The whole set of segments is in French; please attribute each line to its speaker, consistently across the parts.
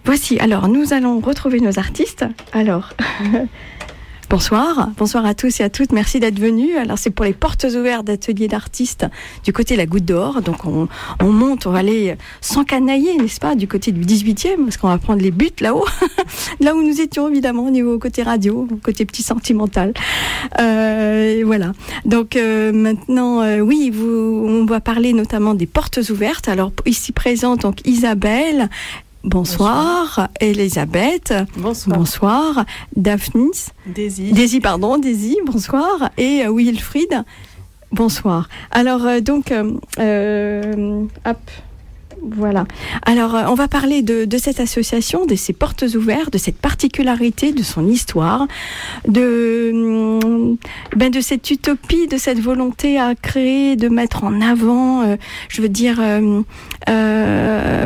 Speaker 1: Voici, alors nous allons retrouver nos artistes. Alors, bonsoir à tous et à toutes, merci d'être venus. Alors c'est pour les portes ouvertes d'ateliers d'artistes du côté de la Goutte d'Or. Donc on monte, on va aller s'encanailler, n'est-ce pas, du côté du 18e, parce qu'on va prendre les buts là-haut, là où nous étions évidemment, au niveau côté radio, côté petit sentimental. Voilà. Donc maintenant, on va parler notamment des portes ouvertes. Alors ici présente donc Isabelle. Bonsoir. Elisabeth. Bonsoir. Daphnis. Daisy, bonsoir. Et Wilfried. Bonsoir. Alors, voilà. Alors, on va parler de cette association, de ses portes ouvertes, de cette particularité, de son histoire, de cette utopie, de cette volonté à créer, de mettre en avant,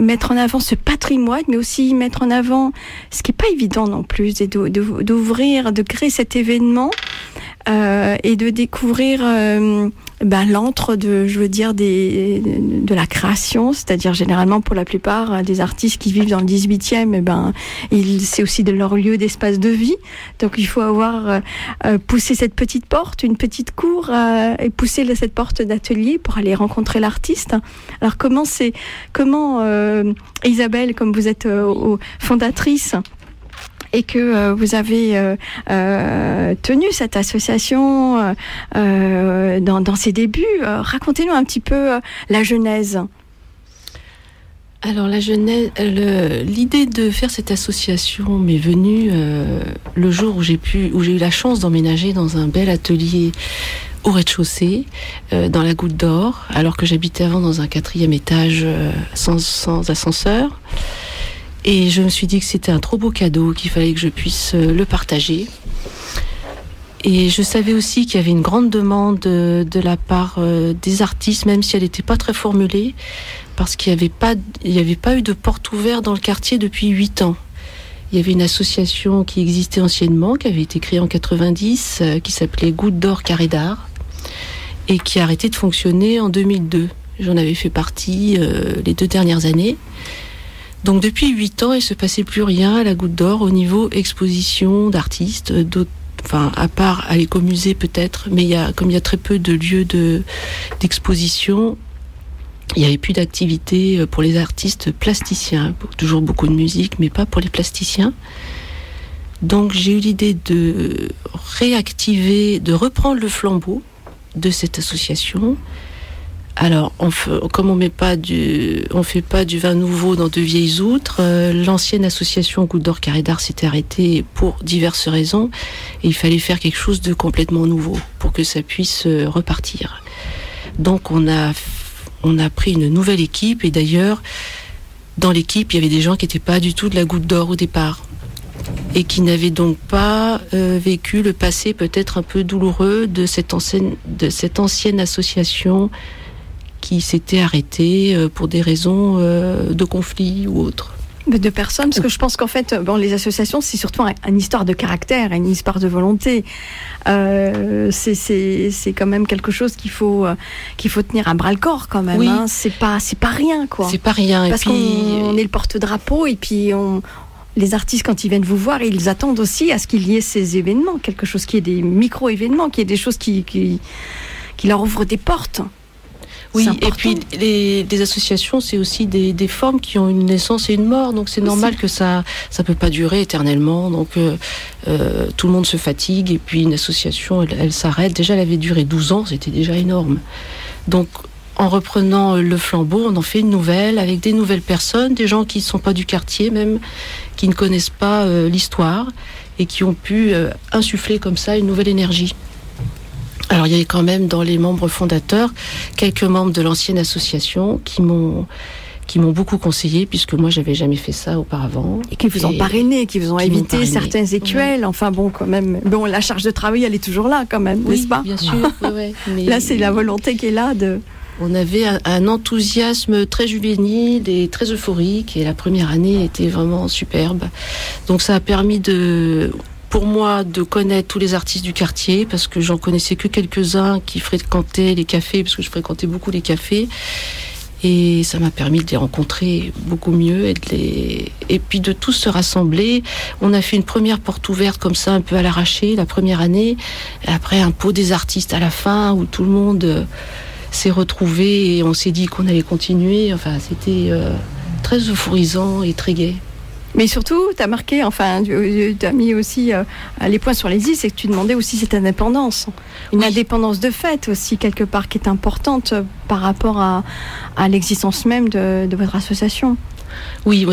Speaker 1: mettre en avant ce patrimoine, mais aussi mettre en avant ce qui n'est pas évident non plus, et d'ouvrir, de créer cet événement et de découvrir l'antre de la création, c'est-à-dire généralement pour la plupart des artistes qui vivent dans le 18e, c'est aussi de leur lieu d'espace de vie. Donc il faut avoir poussé cette petite porte, une petite cour, et pousser cette porte d'atelier pour aller rencontrer l'artiste. Alors comment Isabelle, comme vous êtes fondatrice, et que vous avez tenu cette association dans ses débuts, racontez-nous un petit peu la genèse.
Speaker 2: Alors la genèse, l'idée de faire cette association m'est venue le jour où j'ai eu la chance d'emménager dans un bel atelier au rez-de-chaussée, dans la Goutte d'Or, alors que j'habitais avant dans un 4e étage sans ascenseur. Et je me suis dit que c'était un trop beau cadeau, qu'il fallait que je puisse le partager. Et je savais aussi qu'il y avait une grande demande de la part des artistes, même si elle n'était pas très formulée, parce qu'il n'y avait pas eu de porte ouverte dans le quartier depuis 8 ans. Il y avait une association qui existait anciennement, qui avait été créée en 90, qui s'appelait Goutte d'Or Carré d'Art, et qui a arrêté de fonctionner en 2002. J'en avais fait partie les 2 dernières années. Donc depuis 8 ans, il ne se passait plus rien à la Goutte d'Or au niveau exposition d'artistes, à part à l'écomusée peut-être, mais comme il y a très peu de lieux d'exposition, il n'y avait plus d'activité pour les artistes plasticiens. Toujours beaucoup de musique, mais pas pour les plasticiens. Donc j'ai eu l'idée de de reprendre le flambeau de cette association. Alors, comme on fait pas du vin nouveau dans de vieilles outres, l'ancienne association Goutte d'Or Carré d'Art s'était arrêtée pour diverses raisons, et il fallait faire quelque chose de complètement nouveau pour que ça puisse repartir. Donc, on a pris une nouvelle équipe, et d'ailleurs, dans l'équipe, il y avait des gens qui n'étaient pas du tout de la Goutte d'Or au départ, et qui n'avaient donc pas vécu le passé peut-être un peu douloureux de cette ancienne association qui s'était arrêtée pour des raisons de conflit ou autres.
Speaker 1: De personnes, parce que je pense qu'en fait, les associations, c'est surtout une histoire de caractère, une histoire de volonté. C'est quand même quelque chose qu'il faut tenir à bras le corps quand même. Oui. Hein. C'est pas rien, quoi.
Speaker 2: C'est pas rien.
Speaker 1: Parce qu'on est le porte-drapeau, et puis les artistes, quand ils viennent vous voir, ils attendent aussi à ce qu'il y ait ces événements, quelque chose qui est des micro-événements, qui est des choses qui leur ouvrent des portes.
Speaker 2: Oui, et puis les associations, c'est aussi des formes qui ont une naissance et une mort, donc c'est normal que ça peut pas durer éternellement, donc tout le monde se fatigue, et puis une association, elle s'arrête. Déjà, elle avait duré 12 ans, c'était déjà énorme. Donc, en reprenant le flambeau, on en fait une nouvelle, avec des nouvelles personnes, des gens qui ne sont pas du quartier même, qui ne connaissent pas l'histoire, et qui ont pu insuffler comme ça une nouvelle énergie. Alors il y avait quand même dans les membres fondateurs quelques membres de l'ancienne association qui m'ont beaucoup conseillé, puisque moi j'avais jamais fait ça auparavant.
Speaker 1: Et qui vous ont parrainé, qui vous ont évité certaines écuelles. Enfin bon, quand même, la charge de travail, elle est toujours là quand même,
Speaker 2: oui,
Speaker 1: n'est-ce pas ?
Speaker 2: Bien sûr. Ouais. Mais
Speaker 1: là, c'est la volonté qui est là de...
Speaker 2: On avait un enthousiasme très juvénile et très euphorique, et la première année était vraiment superbe. Donc ça a permis pour moi de connaître tous les artistes du quartier, parce que j'en connaissais que quelques-uns qui fréquentaient les cafés, parce que je fréquentais beaucoup les cafés, Et ça m'a permis de les rencontrer beaucoup mieux et puis de tous se rassembler. On a fait une première porte ouverte comme ça, un peu à l'arraché, la première année. Et après, un pot des artistes à la fin, où tout le monde s'est retrouvé et on s'est dit qu'on allait continuer. Enfin, c'était très euphorisant et très gai.
Speaker 1: Mais surtout, tu as marqué, enfin, tu as mis aussi les points sur les i, c'est que tu demandais aussi cette indépendance. Une indépendance de fait aussi, quelque part, qui est importante par rapport à l'existence même de votre association.
Speaker 2: Oui,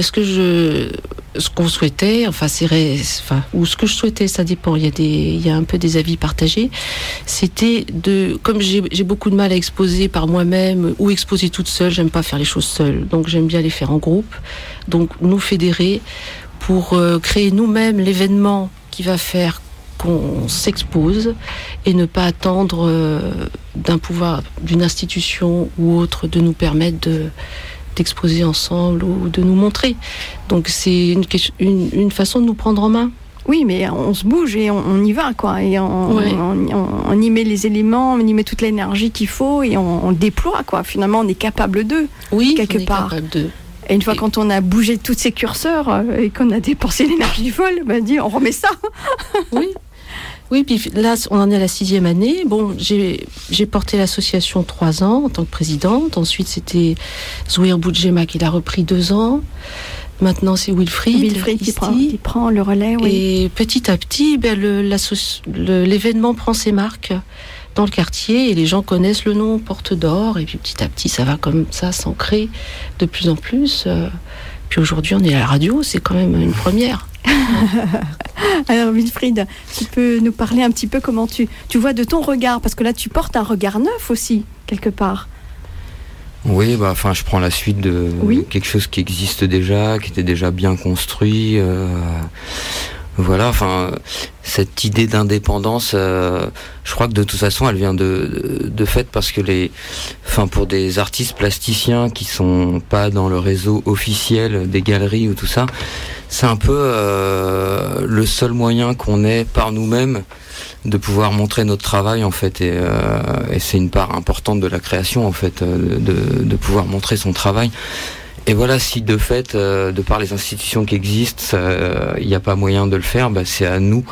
Speaker 2: ce qu'on souhaitait, ou ce que je souhaitais, ça dépend. Il y a un peu des avis partagés. C'était comme j'ai beaucoup de mal à exposer par moi-même ou exposer toute seule, j'aime pas faire les choses seule. Donc j'aime bien les faire en groupe. Donc nous fédérer pour créer nous-mêmes l'événement qui va faire qu'on s'expose et ne pas attendre d'un pouvoir, d'une institution ou autre de nous permettre d'exposer ensemble ou de nous montrer. Donc c'est une façon de nous prendre en main.
Speaker 1: Oui, mais on se bouge et on y va, quoi. Et on y met les éléments, on y met toute l'énergie qu'il faut et on le déploie, quoi. Finalement, on est capable d'eux, quelque part.
Speaker 2: Capable d'eux.
Speaker 1: Et une fois quand on a bougé tous ces curseurs et qu'on a dépensé l'énergie folle, on remet ça.
Speaker 2: Oui, puis là, on en est à la 6e année. Bon, j'ai porté l'association 3 ans en tant que présidente. Ensuite, c'était Zouir Boudjema qui l'a repris 2 ans. Maintenant, c'est Wilfried
Speaker 1: qui prend le relais. Oui.
Speaker 2: Et petit à petit, l'événement prend ses marques dans le quartier et les gens connaissent le nom Porte d'Or. Et puis petit à petit, ça va comme ça s'ancrer de plus en plus. Puis aujourd'hui, on est à la radio, c'est quand même une première.
Speaker 1: Alors Wilfried, tu peux nous parler un petit peu comment tu vois de ton regard, parce que là tu portes un regard neuf aussi, quelque part.
Speaker 3: Oui, je prends la suite de quelque chose qui existe déjà, qui était déjà bien construit. Voilà, cette idée d'indépendance, je crois que de toute façon, elle vient de fait parce que pour des artistes plasticiens qui sont pas dans le réseau officiel des galeries ou tout ça, c'est un peu le seul moyen qu'on ait par nous-mêmes de pouvoir montrer notre travail en fait, et c'est une part importante de la création en fait, de pouvoir montrer son travail. Et voilà, si de fait, de par les institutions qui existent, il n'y a pas moyen de le faire, c'est à nous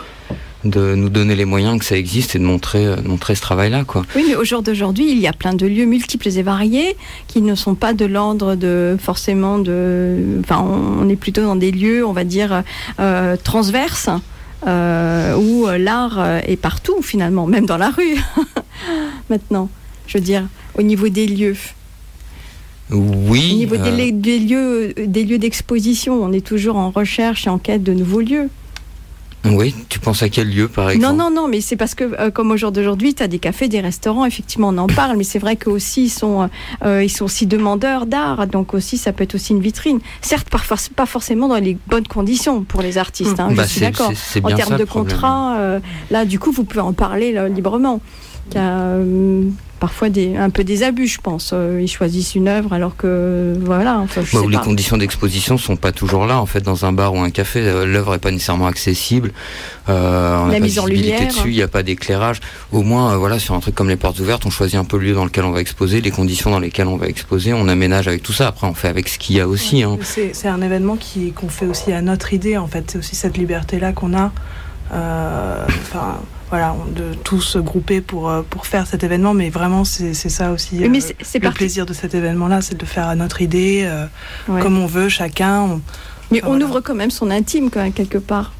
Speaker 3: de nous donner les moyens que ça existe et de montrer ce travail-là, quoi.
Speaker 1: Oui, mais au jour d'aujourd'hui, il y a plein de lieux multiples et variés qui ne sont pas de l'ordre forcément on est plutôt dans des lieux, on va dire, transverses, où l'art est partout finalement, même dans la rue. Maintenant, je veux dire, au niveau des lieux.
Speaker 3: Oui.
Speaker 1: Au niveau des lieux d'exposition, on est toujours en recherche et en quête de nouveaux lieux.
Speaker 3: Oui, tu penses à quel lieu par exemple ?
Speaker 1: Non, mais c'est parce que comme au jour d'aujourd'hui, tu as des cafés, des restaurants, effectivement on en parle, mais c'est vrai qu'eux aussi ils sont aussi demandeurs d'art, donc aussi ça peut être aussi une vitrine. Certes, pas forcément dans les bonnes conditions pour les artistes, je suis d'accord.
Speaker 3: C'est
Speaker 1: en
Speaker 3: bien
Speaker 1: termes de contrat, là du coup vous pouvez en parler librement. Il y a parfois un peu des abus, je pense. Ils choisissent une œuvre alors que voilà.
Speaker 3: Les conditions d'exposition sont pas toujours là en fait dans un bar ou un café. L'œuvre est pas nécessairement accessible. On n'a pas de visibilité dessus. Il n'y a pas d'éclairage. Au moins sur un truc comme les portes ouvertes, on choisit un peu le lieu dans lequel on va exposer, les conditions dans lesquelles on va exposer. On aménage avec tout ça. Après, on fait avec ce qu'il y a aussi.
Speaker 4: C'est un événement qu'on fait aussi à notre idée en fait. C'est aussi cette liberté là qu'on a. De tous se grouper pour faire cet événement, mais vraiment c'est ça aussi le plaisir de cet événement-là, c'est de faire à notre idée, comme on veut, chacun.
Speaker 1: On ouvre quand même son intime quelque part.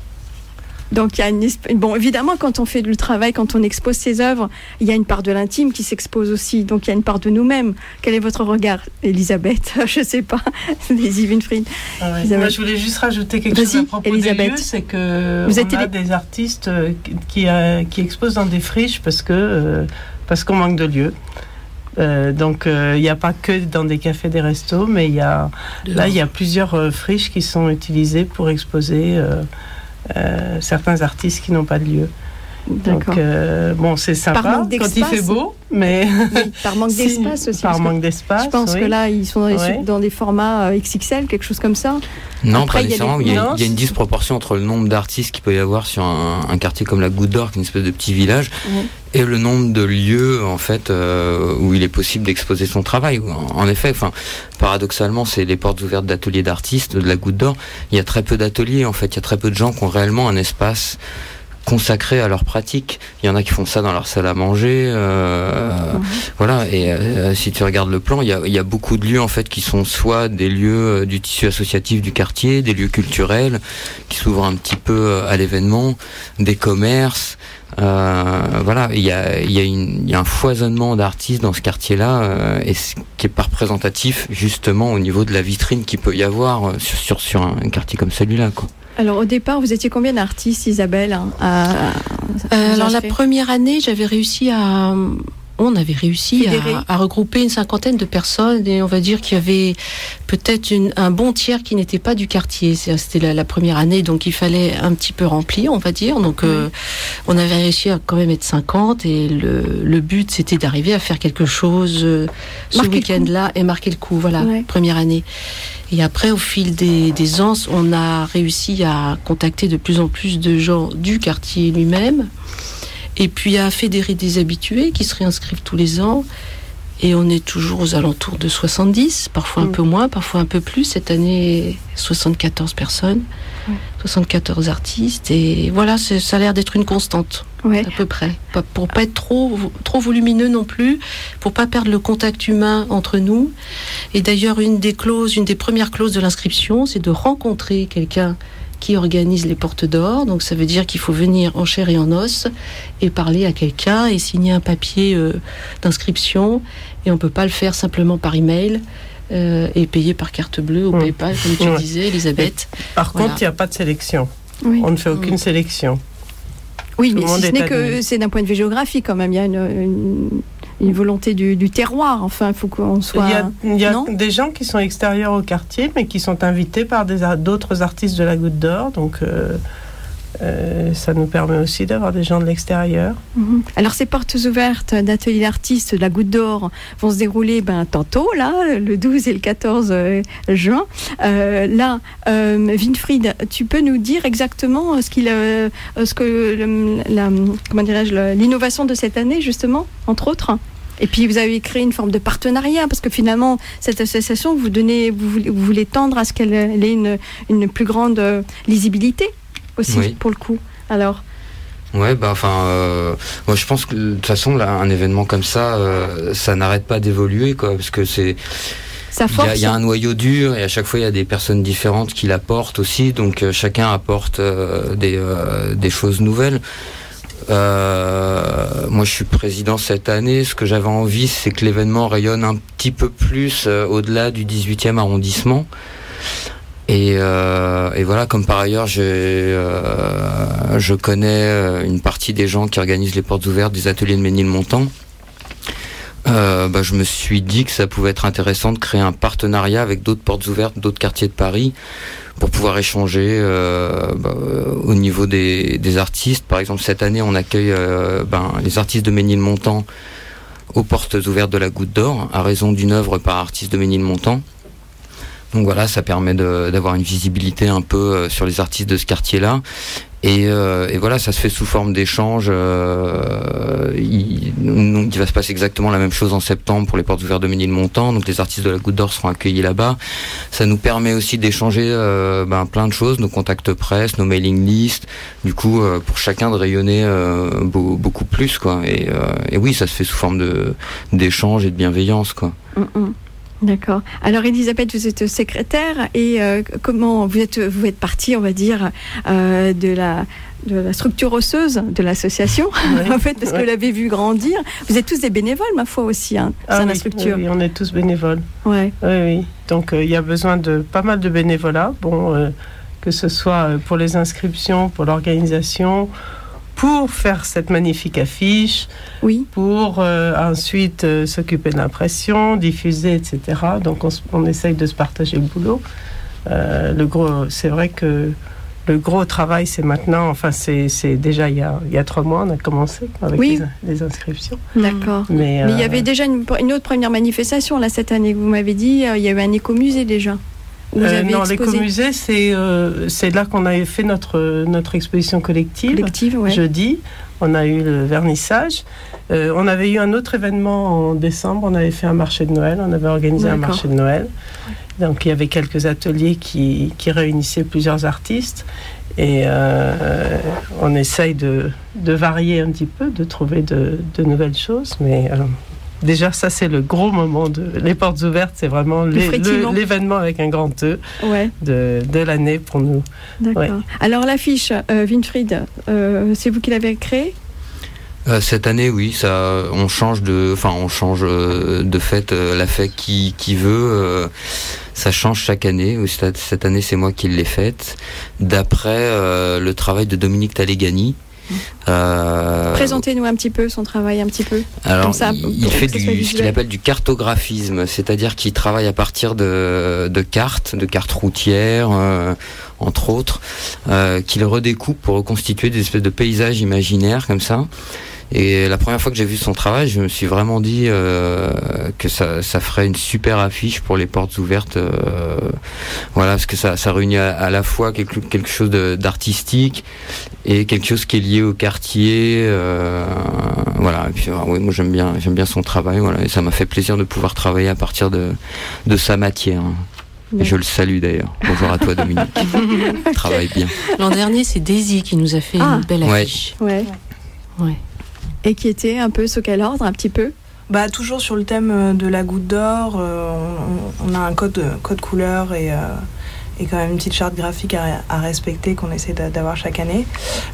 Speaker 1: Donc il y a évidemment quand on fait le travail, quand on expose ses œuvres, il y a une part de l'intime qui s'expose aussi. Donc il y a une part de nous-mêmes. Quel est votre regard, Elisabeth ? Je sais pas. Vas-y, Winfried.
Speaker 4: Moi, je voulais juste rajouter quelque chose à propos des lieux, c'est que on a des artistes qui exposent dans des friches parce qu'on manque de lieux. Donc il n'y a pas que dans des cafés, des restos, mais il y a plusieurs friches qui sont utilisées pour exposer certains artistes qui n'ont pas de lieu.
Speaker 1: D'accord.
Speaker 4: Donc c'est sympa quand il fait beau, mais
Speaker 1: par manque d'espace aussi.
Speaker 4: Par manque d'espace.
Speaker 1: Je pense que là ils sont dans des formats XXL, quelque chose comme ça.
Speaker 3: Non, pas nécessairement. Il y a une disproportion entre le nombre d'artistes qu'il peut y avoir sur un quartier comme la Goutte d'Or, qui est une espèce de petit village, et le nombre de lieux en fait où il est possible d'exposer son travail. En effet, paradoxalement, c'est les portes ouvertes d'ateliers d'artistes de la Goutte d'Or. Il y a très peu d'ateliers en fait. Il y a très peu de gens qui ont réellement un espace consacrés à leur pratique. Il y en a qui font ça dans leur salle à manger, voilà. Et si tu regardes le plan, il y a beaucoup de lieux en fait qui sont soit des lieux du tissu associatif du quartier, des lieux culturels qui s'ouvrent un petit peu à l'événement, des commerces. Voilà, il y a un foisonnement d'artistes dans ce quartier-là, et qui est pas représentatif justement au niveau de la vitrine qu'il peut y avoir sur un quartier comme celui-là, quoi.
Speaker 1: Alors au départ, vous étiez combien d'artistes, Isabelle,
Speaker 2: alors la première année, on avait réussi à regrouper une 50aine de personnes, et on va dire qu'il y avait peut-être un bon tiers qui n'était pas du quartier. C'était la première année, donc il fallait un petit peu remplir, on va dire. Donc on avait réussi à quand même être 50, et le but c'était d'arriver à faire quelque chose ce week-end-là et marquer le coup. Voilà, première année. Et après, au fil des ans, on a réussi à contacter de plus en plus de gens du quartier lui-même, et puis à fédérer des habitués qui se réinscrivent tous les ans. Et on est toujours aux alentours de 70, parfois un peu moins, parfois un peu plus. Cette année, 74 personnes, 74 artistes. Et voilà, ça a l'air d'être une constante, à peu près. Pour pas être trop volumineux non plus, pour pas perdre le contact humain entre nous. Et d'ailleurs, une des premières clauses de l'inscription, c'est de rencontrer quelqu'un qui organise les portes d'or. Donc ça veut dire qu'il faut venir en chair et en os et parler à quelqu'un et signer un papier d'inscription. Et on peut pas le faire simplement par email et payer par carte bleue ou PayPal, comme tu disais, Elisabeth.
Speaker 4: Par contre, il n'y a pas de sélection. On ne fait aucune sélection.
Speaker 1: Oui, mais si ce n'est que c'est d'un point de vue géographique quand même. Il y a une volonté du terroir. Enfin, il faut qu'on soit...
Speaker 4: Il y a des gens qui sont extérieurs au quartier, mais qui sont invités par d'autres artistes de la Goutte d'Or. Donc, ça nous permet aussi d'avoir des gens de l'extérieur.
Speaker 1: Alors, ces portes ouvertes d'ateliers d'artistes de la Goutte d'Or vont se dérouler tantôt, là, le 12 et le 14 juin. Winfried, tu peux nous dire exactement l'innovation de cette année, justement, entre autres? Et puis vous avez créé une forme de partenariat, parce que finalement cette association, vous voulez tendre à ce qu'elle ait une plus grande lisibilité aussi, pour le coup. Alors
Speaker 3: moi je pense que de toute façon là, un événement comme ça, ça n'arrête pas d'évoluer, quoi, parce que c'est... Il y a un noyau dur, et à chaque fois il y a des personnes différentes qui l'apportent aussi, donc chacun apporte des choses nouvelles. Moi je suis président cette année. Ce que j'avais envie, c'est que l'événement rayonne un petit peu plus au-delà du 18e arrondissement. Et voilà, comme par ailleurs je connais une partie des gens qui organisent les portes ouvertes des ateliers de Ménilmontant, je me suis dit que ça pouvait être intéressant de créer un partenariat avec d'autres portes ouvertes, d'autres quartiers de Paris, pour pouvoir échanger au niveau des artistes. Par exemple, cette année, on accueille les artistes de Ménilmontant aux portes ouvertes de la Goutte d'Or, à raison d'une œuvre par artiste de Ménilmontant. Donc voilà, ça permet d'avoir une visibilité un peu sur les artistes de ce quartier-là. Et voilà, ça se fait sous forme d'échange. Il va se passer exactement la même chose en septembre pour les portes ouvertes de Ménilmontant. Donc les artistes de la Goutte d'Or seront accueillis là-bas. Ça nous permet aussi d'échanger plein de choses, nos contacts presse, nos mailing lists. Du coup, pour chacun de rayonner beaucoup plus, quoi. Et oui, ça se fait sous forme d'échange et de bienveillance, quoi.
Speaker 1: D'accord. Alors Elisabeth, vous êtes secrétaire, et comment vous êtes partie, on va dire, de la structure osseuse de l'association, en fait, parce que vous l'avez vu grandir. Vous êtes tous des bénévoles, ma foi, aussi, la structure.
Speaker 4: Oui, on est tous bénévoles.
Speaker 1: Oui.
Speaker 4: Donc il y a besoin de pas mal de bénévolat, que ce soit pour les inscriptions, pour l'organisation, pour faire cette magnifique affiche, pour ensuite s'occuper de l'impression, diffuser, etc. Donc on essaye de se partager le boulot. C'est vrai que le gros travail, c'est maintenant, enfin c'est déjà il y a 3 mois, on a commencé avec les inscriptions.
Speaker 1: D'accord. Mais il y avait déjà une autre première manifestation là cette année, vous m'avez dit, il y avait un écomusée déjà.
Speaker 4: Non, l'écomusée, c'est là qu'on avait fait notre exposition collective ouais. Jeudi. On a eu le vernissage. On avait eu un autre événement en décembre. On avait fait un marché de Noël. On avait organisé un marché de Noël. Donc il y avait quelques ateliers qui réunissaient plusieurs artistes. Et on essaye de varier un petit peu, de trouver de nouvelles choses. Mais déjà, ça, c'est le gros moment les portes ouvertes. C'est vraiment l'événement avec un grand E de l'année pour nous.
Speaker 1: D'accord. Ouais. Alors, l'affiche, Winfried, c'est vous qui l'avez créée ?
Speaker 3: Cette année, oui, on change de fait la fête qui veut. Ça change chaque année. Cette année, c'est moi qui l'ai faite. D'après le travail de Dominique Talegani.
Speaker 1: Présentez-nous un petit peu son travail, un petit peu.
Speaker 3: Alors, il fait ce qu'il appelle du cartographisme, c'est-à-dire qu'il travaille à partir de cartes routières, entre autres, qu'il redécoupe pour reconstituer des espèces de paysages imaginaires comme ça. Et la première fois que j'ai vu son travail, je me suis vraiment dit que ça ferait une super affiche pour les portes ouvertes. Voilà, parce que ça réunit à la fois quelque chose d'artistique et quelque chose qui est lié au quartier. Voilà. Et puis, oui, moi j'aime bien son travail. Voilà, et ça m'a fait plaisir de pouvoir travailler à partir de sa matière. Et je le salue d'ailleurs. Bonjour à toi, Dominique. Travaille bien.
Speaker 2: L'an dernier, c'est Daisy qui nous a fait une belle affiche.
Speaker 1: Ouais. Et qui était un peu sous quel ordre, un petit peu ?
Speaker 5: Toujours sur le thème de la goutte d'or. On a un code couleur et quand même une petite charte graphique à respecter qu'on essaie d'avoir chaque année.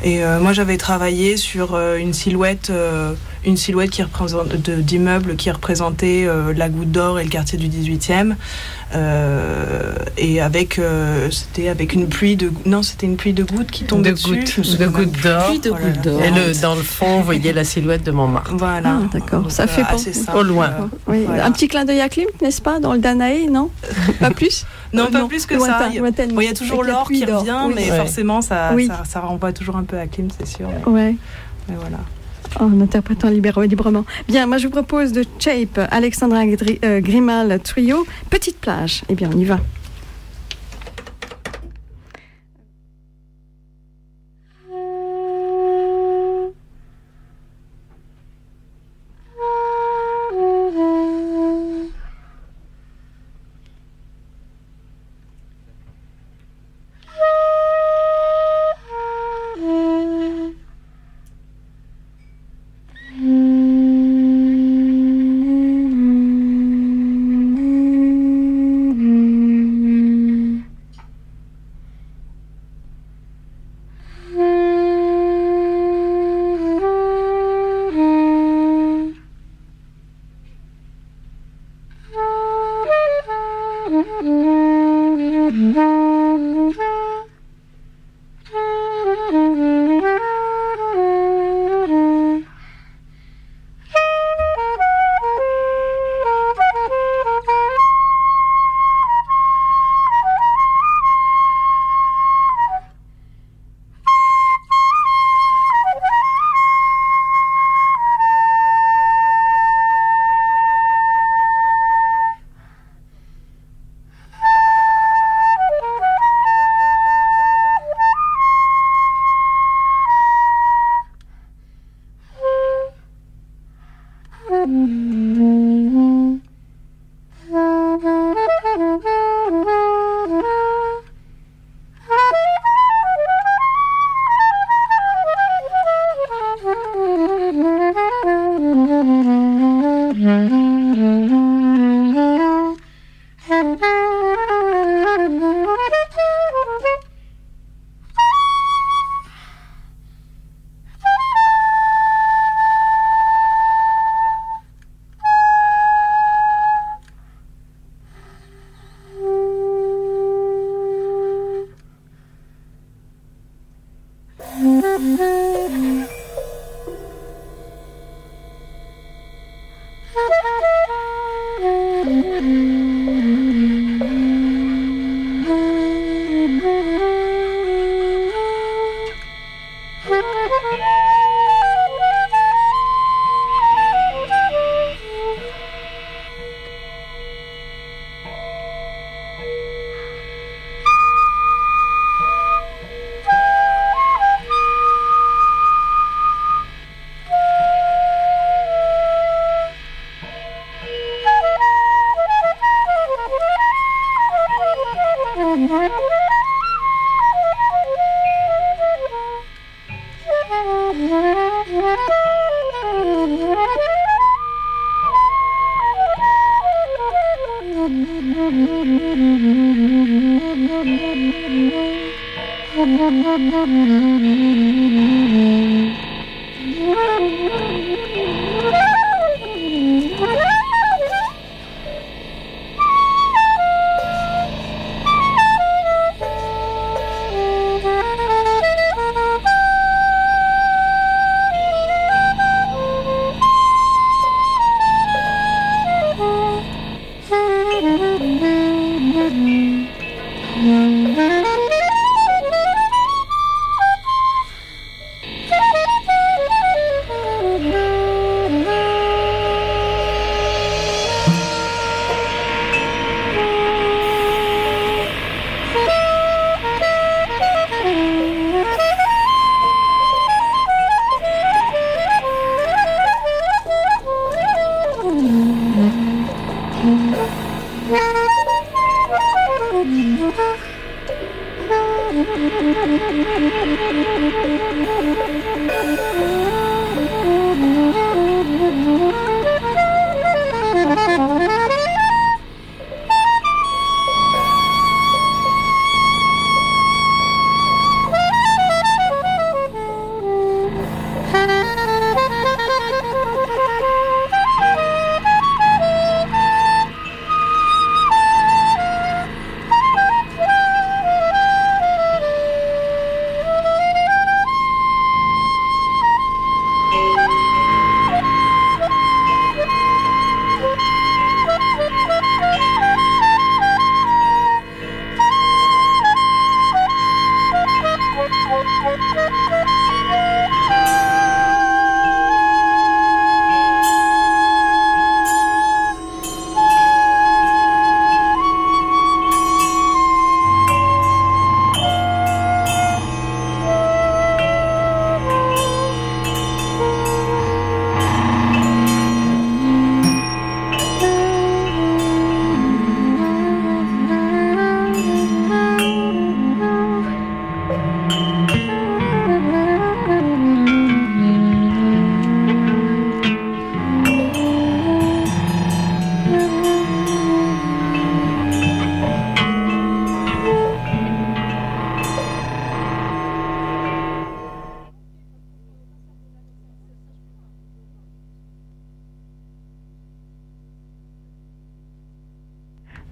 Speaker 5: Et moi, j'avais travaillé sur une silhouette qui représente d'immeubles qui représentait la goutte d'or et le quartier du 18e. Et c'était avec une pluie de gouttes qui tombait dessus.
Speaker 4: De gouttes d'or. Et dans le fond, vous voyez la silhouette de Montmartre.
Speaker 5: Voilà.
Speaker 1: D'accord. Donc, ça fait
Speaker 4: au loin.
Speaker 1: Oui. Voilà. Un petit clin d'œil à Klimt, n'est-ce pas, dans le Danaé, non ? Pas plus ?
Speaker 5: Non, pas plus que ça. Il y a toujours l'or qui revient, mais forcément, ça renvoie toujours un peu à Klimt, c'est sûr.
Speaker 1: Ouais.
Speaker 5: Mais voilà.
Speaker 1: En interprétant librement. Bien, moi je vous propose de Shape, Alexandra Grimal Trio, Petite plage. Eh bien, on y va.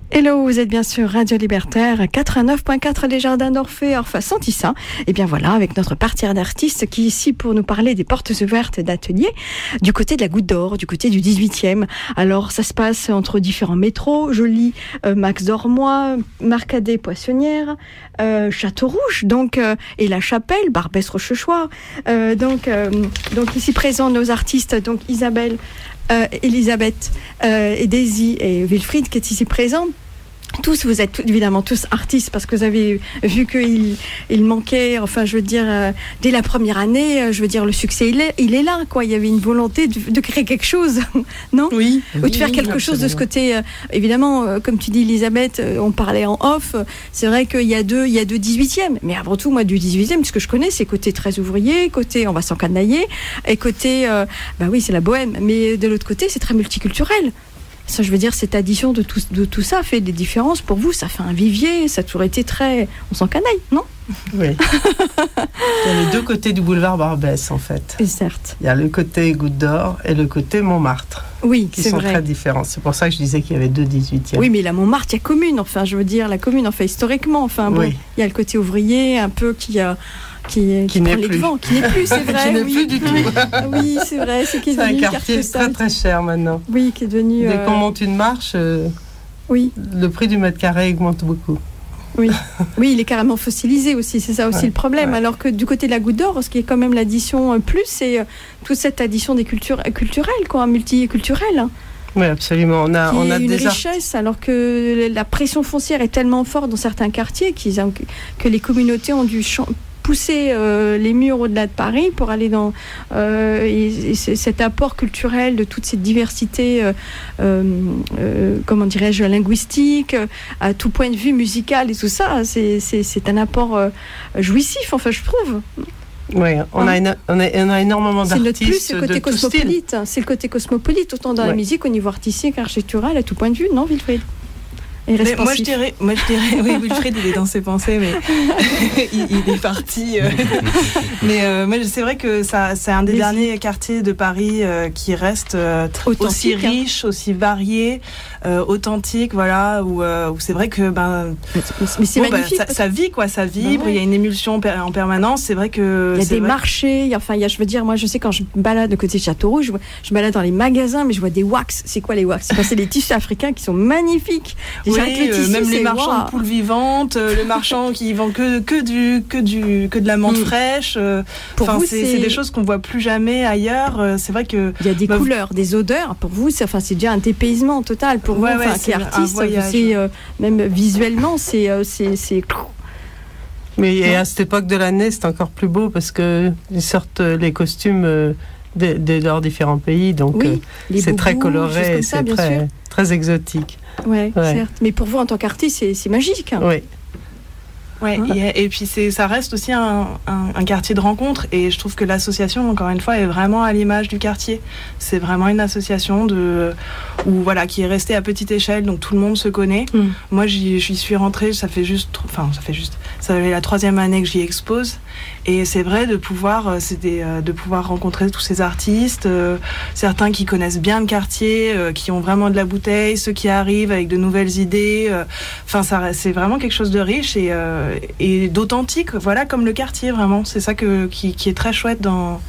Speaker 1: Hello, vous êtes bien sûr Radio Libertaire, 89.4 des Jardins d'Orphée, Orpha Santissa. Et bien voilà, avec notre partenaire d'artiste qui est ici pour nous parler des portes ouvertes d'ateliers du côté de la Goutte d'Or, du côté du 18e. Alors ça se passe entre différents métros. Je lis Max Dormois, Marcadet Poissonnière, Château-Rouge, donc et La Chapelle, Barbès-Rochechouart. Donc ici présents nos artistes, donc Isabelle, Elisabeth et Daisy et Wilfried qui est ici présent. Tous, vous êtes évidemment tous artistes parce que vous avez vu qu'il manquait, enfin je veux dire, dès la première année, je veux dire, le succès il est là, quoi. Il y avait une volonté de créer quelque chose, non ?
Speaker 4: Oui.
Speaker 1: Ou de faire quelque chose de ce côté. Évidemment, comme tu dis Elisabeth, on parlait en off, c'est vrai qu'il y a deux 18e, mais avant tout, moi du 18e, ce que je connais, c'est côté très ouvrier, côté on va s'encanailler, et côté, bah oui, c'est la bohème, mais de l'autre côté, c'est très multiculturel. Ça, je veux dire, cette addition de tout ça fait des différences. Pour vous, ça fait un vivier, ça a toujours été très... On s'encanaille, non ?
Speaker 4: Oui. Il y a les deux côtés du boulevard Barbès, en fait.
Speaker 1: Et certes.
Speaker 4: Il y a le côté Goutte d'Or et le côté Montmartre.
Speaker 1: Oui,
Speaker 4: qui sont très différents. C'est pour ça que je disais qu'il y avait deux 18e.
Speaker 1: Oui, mais la Montmartre, il y a commune, enfin, je veux dire, la commune, enfin, historiquement, enfin, bon, oui. Il y a le côté ouvrier, un peu, qui n'est plus, c'est vrai.
Speaker 4: Qui n'est plus du tout.
Speaker 1: Oui, c'est vrai, c'est
Speaker 4: un quartier très très cher maintenant.
Speaker 1: Oui, qui est devenu.
Speaker 4: Dès qu'on monte une marche,
Speaker 1: oui.
Speaker 4: Le prix du mètre carré augmente beaucoup.
Speaker 1: Oui, oui, il est carrément fossilisé aussi, c'est ça aussi le problème. Ouais. Alors que du côté de la Goutte d'Or, ce qui est quand même l'addition plus, c'est toute cette addition des culturelles, quoi, multiculturelle. Hein.
Speaker 4: Oui, absolument. On a
Speaker 1: une
Speaker 4: des
Speaker 1: richesse, alors que la pression foncière est tellement forte dans certains quartiers que les communautés ont dû pousser les murs au-delà de Paris pour aller dans et cet apport culturel de toute cette diversité comment dirais-je, linguistique, à tout point de vue musical et tout ça, c'est un apport jouissif, enfin je trouve.
Speaker 4: Oui, on a énormément d'artistes.
Speaker 1: C'est le côté cosmopolite. C'est le côté cosmopolite, autant dans la musique, au niveau artistique, architectural, à tout point de vue, non, Wilfried ?
Speaker 5: Moi je dirais, oui, Wilfried il est dans ses pensées, mais il est parti. Mais c'est vrai que c'est un des derniers quartiers de Paris qui reste aussi riche, aussi varié, authentique, voilà, où c'est vrai que
Speaker 1: mais c'est magnifique.
Speaker 5: Ça vit quoi, ça vibre. Il y a une émulsion en permanence. C'est vrai que
Speaker 1: il y a des marchés. Enfin, je veux dire, moi je sais quand je me balade de côté de Châteauroux, je me balade dans les magasins, mais je vois des wax. C'est quoi les wax? C'est les tissus africains qui sont magnifiques.
Speaker 5: Même les marchands de poules vivantes, le marchand qui vend que de la menthe fraîche.
Speaker 1: Pour vous,
Speaker 5: c'est des choses qu'on voit plus jamais ailleurs. C'est vrai que
Speaker 1: il y a des couleurs, des odeurs. Pour vous, c'est déjà un dépaysement total. Pour vous, qui est artiste, même visuellement, c'est.
Speaker 4: Mais à cette époque de l'année, c'est encore plus beau parce que ils sortent les costumes de leurs différents pays, donc c'est très coloré, c'est très exotique.
Speaker 1: Ouais, certes. Mais pour vous, en tant qu'artiste, c'est magique.
Speaker 5: Oui. Ouais, et puis ça reste aussi un quartier de rencontre, et je trouve que l'association, encore une fois, est vraiment à l'image du quartier. C'est vraiment une association qui est restée à petite échelle, donc tout le monde se connaît. Moi, j'y suis rentrée, ça fait la 3e année que j'y expose, et c'est vrai de pouvoir rencontrer tous ces artistes, certains qui connaissent bien le quartier, qui ont vraiment de la bouteille, ceux qui arrivent avec de nouvelles idées. C'est vraiment quelque chose de riche et d'authentique, voilà, comme le quartier, vraiment. C'est ça qui est très chouette dans...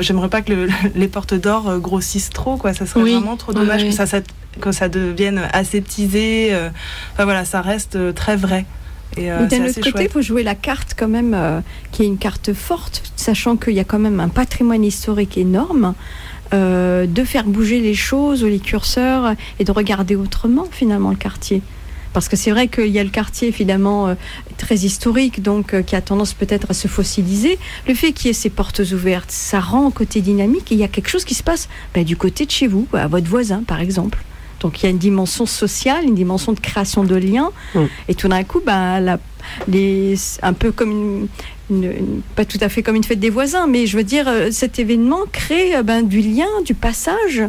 Speaker 5: J'aimerais pas que les portes d'or grossissent trop, quoi. Ça serait vraiment trop dommage que ça devienne aseptisé. Ça reste très vrai.
Speaker 1: Et d'un autre côté, vous jouez la carte quand même, qui est une carte forte, sachant qu'il y a quand même un patrimoine historique énorme, de faire bouger les choses ou les curseurs et de regarder autrement finalement le quartier. Parce que c'est vrai qu'il y a le quartier évidemment très historique, donc qui a tendance peut-être à se fossiliser. Le fait qu'il y ait ces portes ouvertes, ça rend côté dynamique, et il y a quelque chose qui se passe du côté de chez vous, à votre voisin par exemple. Donc il y a une dimension sociale, une dimension de création de liens, et tout d'un coup, un peu comme pas tout à fait comme une fête des voisins, mais je veux dire, cet événement crée du lien, du passage.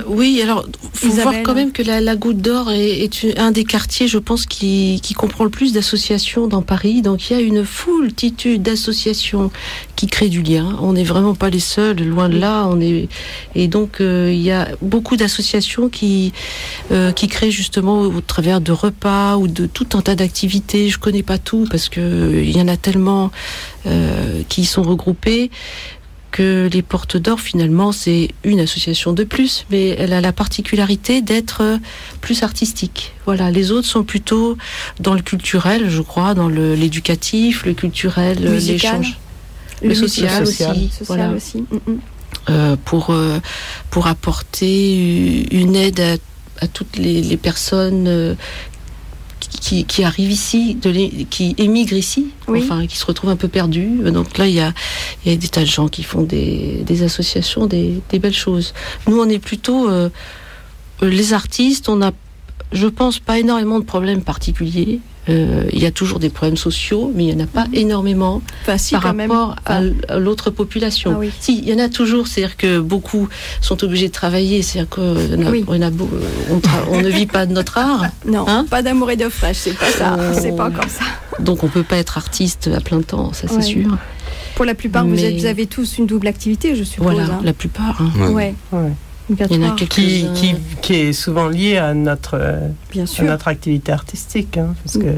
Speaker 2: Oui, alors il faut voir quand même que la Goutte d'Or est un des quartiers, je pense, qui comprend le plus d'associations dans Paris. Donc il y a une foultitude d'associations qui créent du lien. On n'est vraiment pas les seuls, loin de là. Et donc il y a beaucoup d'associations qui créent justement au travers de repas ou de tout un tas d'activités. Je connais pas tout parce que il y en a tellement qui y sont regroupés, que les Portes d'Or, finalement, c'est une association de plus, mais elle a la particularité d'être plus artistique. Voilà, les autres sont plutôt dans le culturel, je crois, dans l'éducatif, le culturel, l'échange, le social aussi. Voilà.
Speaker 1: Aussi.
Speaker 2: Pour apporter une aide à toutes les personnes qui arrivent ici, qui émigrent ici, qui se retrouvent un peu perdus. Donc là, il y a des tas de gens qui font des associations, des belles choses. Nous, on est plutôt les artistes. On a, je pense, pas énormément de problèmes particuliers. Il y a toujours des problèmes sociaux, mais il n'y en a pas énormément par rapport à l'autre population.
Speaker 1: Ah oui.
Speaker 2: Si, il y en a toujours, c'est-à-dire que beaucoup sont obligés de travailler, c'est-à-dire qu'on ne vit pas de notre art.
Speaker 1: Non, pas d'amour et d'eau fraîche, c'est pas ça, c'est pas encore ça.
Speaker 2: Donc on ne peut pas être artiste à plein temps, ça c'est sûr.
Speaker 1: Pour la plupart, vous avez tous une double activité, je suppose.
Speaker 2: Voilà, la plupart.
Speaker 1: Ouais.
Speaker 2: Il y en a
Speaker 4: qui est souvent lié à notre activité artistique, parce que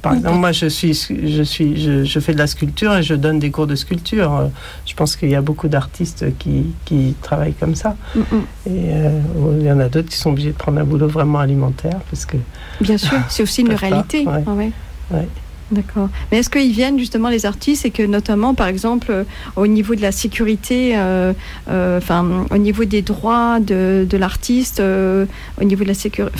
Speaker 4: par exemple, moi je fais de la sculpture et je donne des cours de sculpture. Je pense qu'il y a beaucoup d'artistes qui travaillent comme ça. Et il y en a d'autres qui sont obligés de prendre un boulot vraiment alimentaire parce que
Speaker 1: bien sûr, c'est aussi une réalité. D'accord. Mais est-ce qu'ils viennent justement les artistes, et que notamment, par exemple, au niveau de la sécurité, au niveau des droits de l'artiste, au niveau de la sécurité,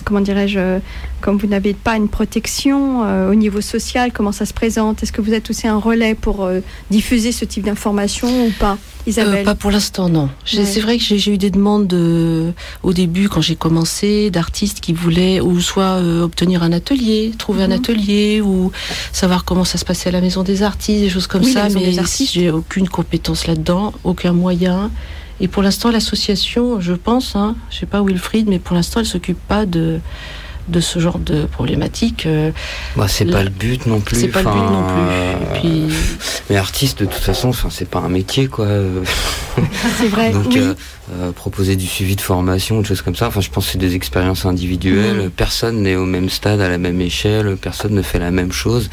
Speaker 1: comment dirais-je, comme vous n'avez pas une protection au niveau social, comment ça se présente? Est-ce que vous êtes aussi un relais pour diffuser ce type d'informations ou pas, Isabelle?
Speaker 2: Pas pour l'instant, non. C'est vrai que j'ai eu des demandes au début, quand j'ai commencé, d'artistes qui voulaient ou soit obtenir un atelier, trouver un atelier, ou savoir comment ça se passait à la Maison des Artistes, des choses comme ça, mais j'ai aucune compétence là-dedans, aucun moyen. Et pour l'instant, l'association, je pense, je sais pas Wilfried, mais pour l'instant, elle s'occupe pas de ce genre de problématique.
Speaker 3: C'est pas le but non plus.
Speaker 2: C'est pas le but non plus. Puis...
Speaker 3: Mais artiste, de toute façon, c'est pas un métier, quoi.
Speaker 1: C'est vrai.
Speaker 3: Donc,
Speaker 1: oui.
Speaker 3: Proposer du suivi de formation, des choses comme ça. Enfin, je pense que c'est des expériences individuelles. Personne n'est au même stade, à la même échelle. Personne ne fait la même chose.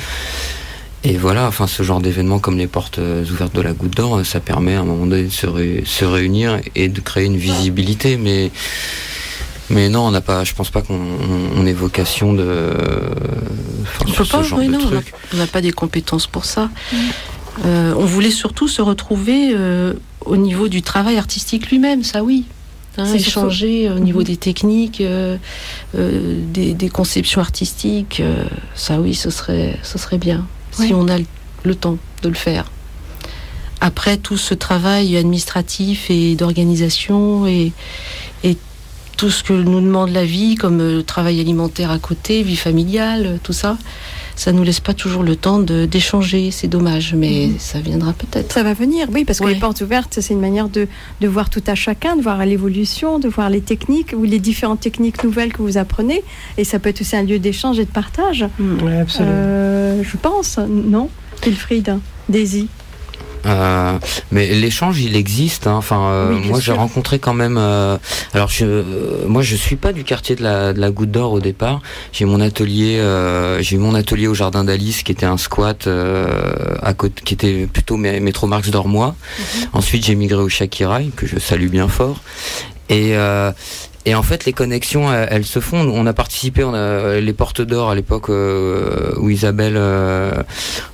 Speaker 3: Et voilà, enfin, ce genre d'événement comme les portes ouvertes de la Goutte d'Or, ça permet à un moment donné de se réunir et de créer une visibilité. Mais non, on n'a pas. Je pense pas qu'on ait vocation de.
Speaker 2: On peut pas. Oui, non, on n'a pas des compétences pour ça. On voulait surtout se retrouver au niveau du travail artistique lui-même, ça oui. Échanger au niveau des techniques, des conceptions artistiques, ça oui, ce serait bien si on a le temps de le faire. Après tout ce travail administratif et d'organisation et tout ce que nous demande la vie, comme travail alimentaire à côté, vie familiale, tout ça, ça nous laisse pas toujours le temps d'échanger. C'est dommage, mais ça viendra peut-être.
Speaker 1: Ça va venir, oui, parce que les portes ouvertes, c'est une manière de voir tout à chacun, de voir l'évolution, de voir les techniques ou les différentes techniques nouvelles que vous apprenez. Et ça peut être aussi un lieu d'échange et de partage.
Speaker 4: Oui, absolument.
Speaker 1: Je pense, non, Wilfried, Daisy.
Speaker 3: Mais l'échange, il existe. Enfin, moi, j'ai rencontré quand même. Alors, moi, je suis pas du quartier de la Goutte d'Or au départ. J'ai eu mon atelier au Jardin d'Alice, qui était un squat à côté, qui était plutôt métro Marx d'Ormois. Ensuite, j'ai migré au Shakiraï, que je salue bien fort. Et en fait, les connexions, elles se font. On a participé, les Portes d'Or à l'époque où Isabelle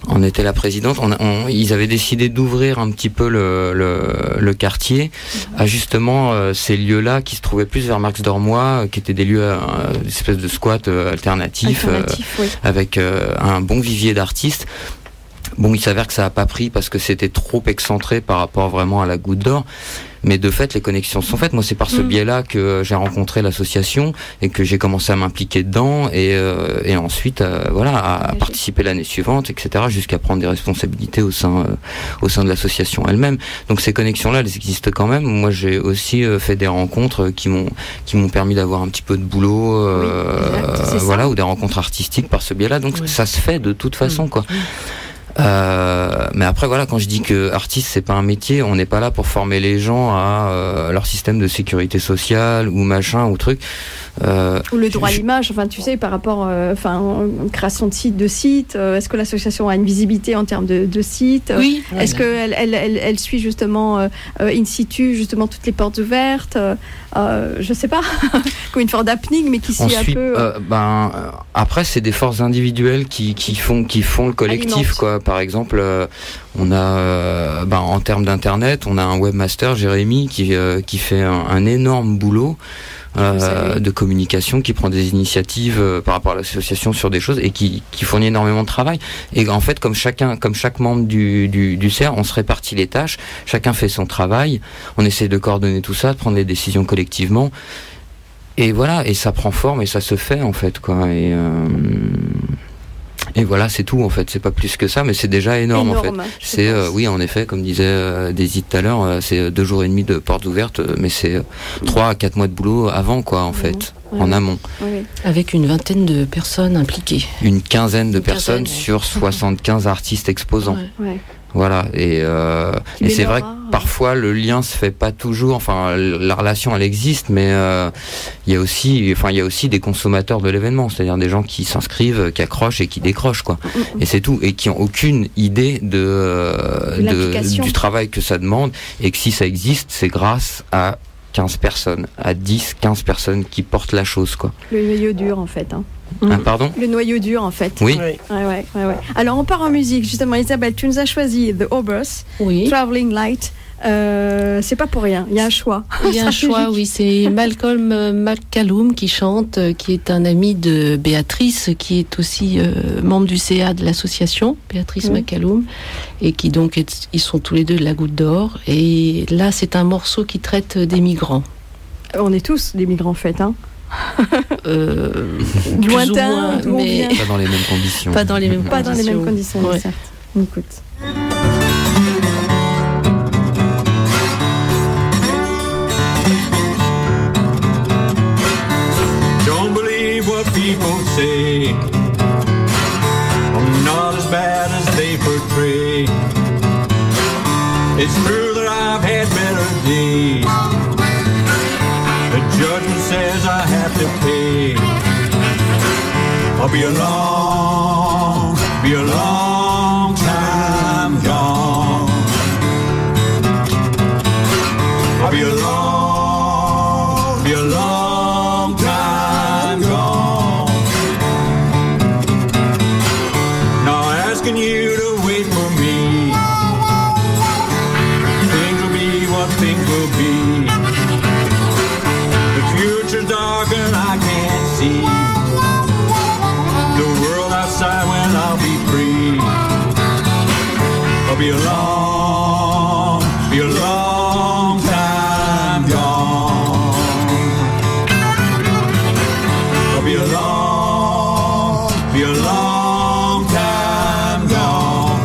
Speaker 3: en était la présidente. Ils avaient décidé d'ouvrir un petit peu le quartier à justement ces lieux-là qui se trouvaient plus vers Marx d'Ormois, qui étaient des lieux, des espèces de squats alternatifs avec un bon vivier d'artistes. Bon, il s'avère que ça n'a pas pris parce que c'était trop excentré par rapport vraiment à la Goutte d'Or. Mais de fait, les connexions sont faites. Moi, c'est par ce biais-là que j'ai rencontré l'association et que j'ai commencé à m'impliquer dedans et ensuite, à participer l'année suivante, etc., jusqu'à prendre des responsabilités au sein de l'association elle-même. Donc, ces connexions-là, elles existent quand même. Moi, j'ai aussi fait des rencontres qui m'ont permis d'avoir un petit peu de boulot, ou des rencontres artistiques par ce biais-là. Donc, ça se fait de toute façon, quoi. Mais après quand je dis que artiste c'est pas un métier, on n'est pas là pour former les gens à leur système de sécurité sociale ou machin ou truc.
Speaker 1: Ou le droit à l'image, tu sais, par rapport création de sites, est-ce que l'association a une visibilité en termes de sites?
Speaker 2: Oui.
Speaker 1: Est-ce qu'elle elle suit justement in situ justement toutes les portes ouvertes? Je sais pas, comme une forme d'apnée, mais qui suit un peu.
Speaker 3: Après, c'est des forces individuelles qui font le collectif, quoi. Par exemple, on a, en termes d'internet, on a un webmaster, Jérémy, qui fait un énorme boulot. De communication, qui prend des initiatives par rapport à l'association sur des choses et qui fournit énormément de travail. Et en fait, comme chaque membre du CER, on se répartit les tâches, chacun fait son travail, on essaie de coordonner tout ça, de prendre des décisions collectivement. Et voilà, et ça prend forme et ça se fait en fait, quoi. Et voilà, c'est tout en fait, c'est pas plus que ça, mais c'est déjà énorme en fait. C'est oui, en effet, comme disait Daisy tout à l'heure, c'est 2 jours et demi de portes ouvertes, mais c'est 3 à 4 mois de boulot avant, quoi, en fait, en amont.
Speaker 2: Oui. Avec une vingtaine de personnes impliquées.
Speaker 3: Une quinzaine de personnes sur 75 artistes exposants. Voilà, et c'est vrai que parfois le lien se fait pas toujours, enfin la relation elle existe, mais il y a aussi des consommateurs de l'événement, c'est-à-dire des gens qui s'inscrivent, qui accrochent et qui décrochent, quoi. Et c'est tout, et qui ont aucune idée du travail que ça demande, et que si ça existe, c'est grâce à 15 personnes, à 10, 15 personnes qui portent la chose, quoi.
Speaker 1: Le noyau dur en fait,
Speaker 3: pardon ?
Speaker 1: Le noyau dur, en fait.
Speaker 3: Oui.
Speaker 1: Ouais. Alors, on part en musique. Justement, Isabelle, tu nous as choisi The Obers, Traveling Light. C'est pas pour rien, il y a un choix.
Speaker 2: Il y a un choix, oui. C'est Malcolm McCallum qui chante, qui est un ami de Béatrice, qui est aussi membre du CA de l'association, Béatrice McCallum, et qui donc, ils sont tous les deux de la Goutte d'Or. Et là, c'est un morceau qui traite des migrants.
Speaker 1: On est tous des migrants, en fait,
Speaker 2: lointain, mais
Speaker 3: pas dans les mêmes conditions.
Speaker 1: Pas dans les mêmes conditions, certes. On écoute.
Speaker 6: It's true that I've had better days. The judgment says I have to pay. I'll be a long time gone. I'll be a long time gone. Now asking you to wait for me. Things will be what things will be. The future's dark and I can't see the world outside when I'll be free. I'll be a long time gone. I'll be a long time gone.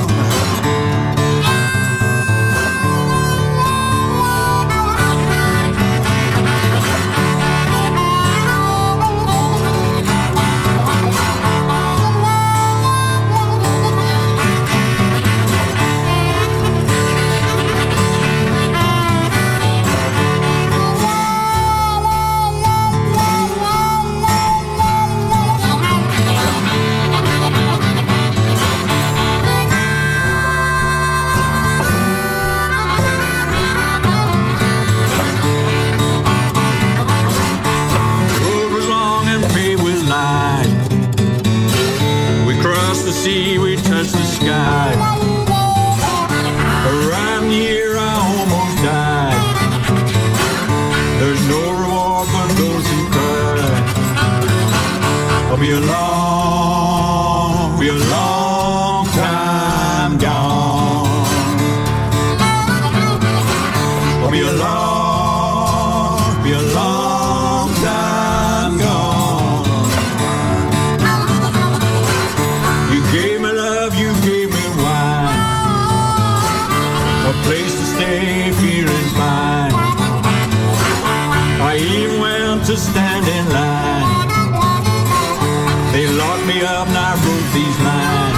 Speaker 6: See, we touch the sky. Around here I almost died. There's no reward for those who cry. I'll be a long time gone. I'll be a long time gone. You gave me love, you gave me wine, a place to stay feeling fine. I even went to stand in line. They locked me up and I wrote these lines.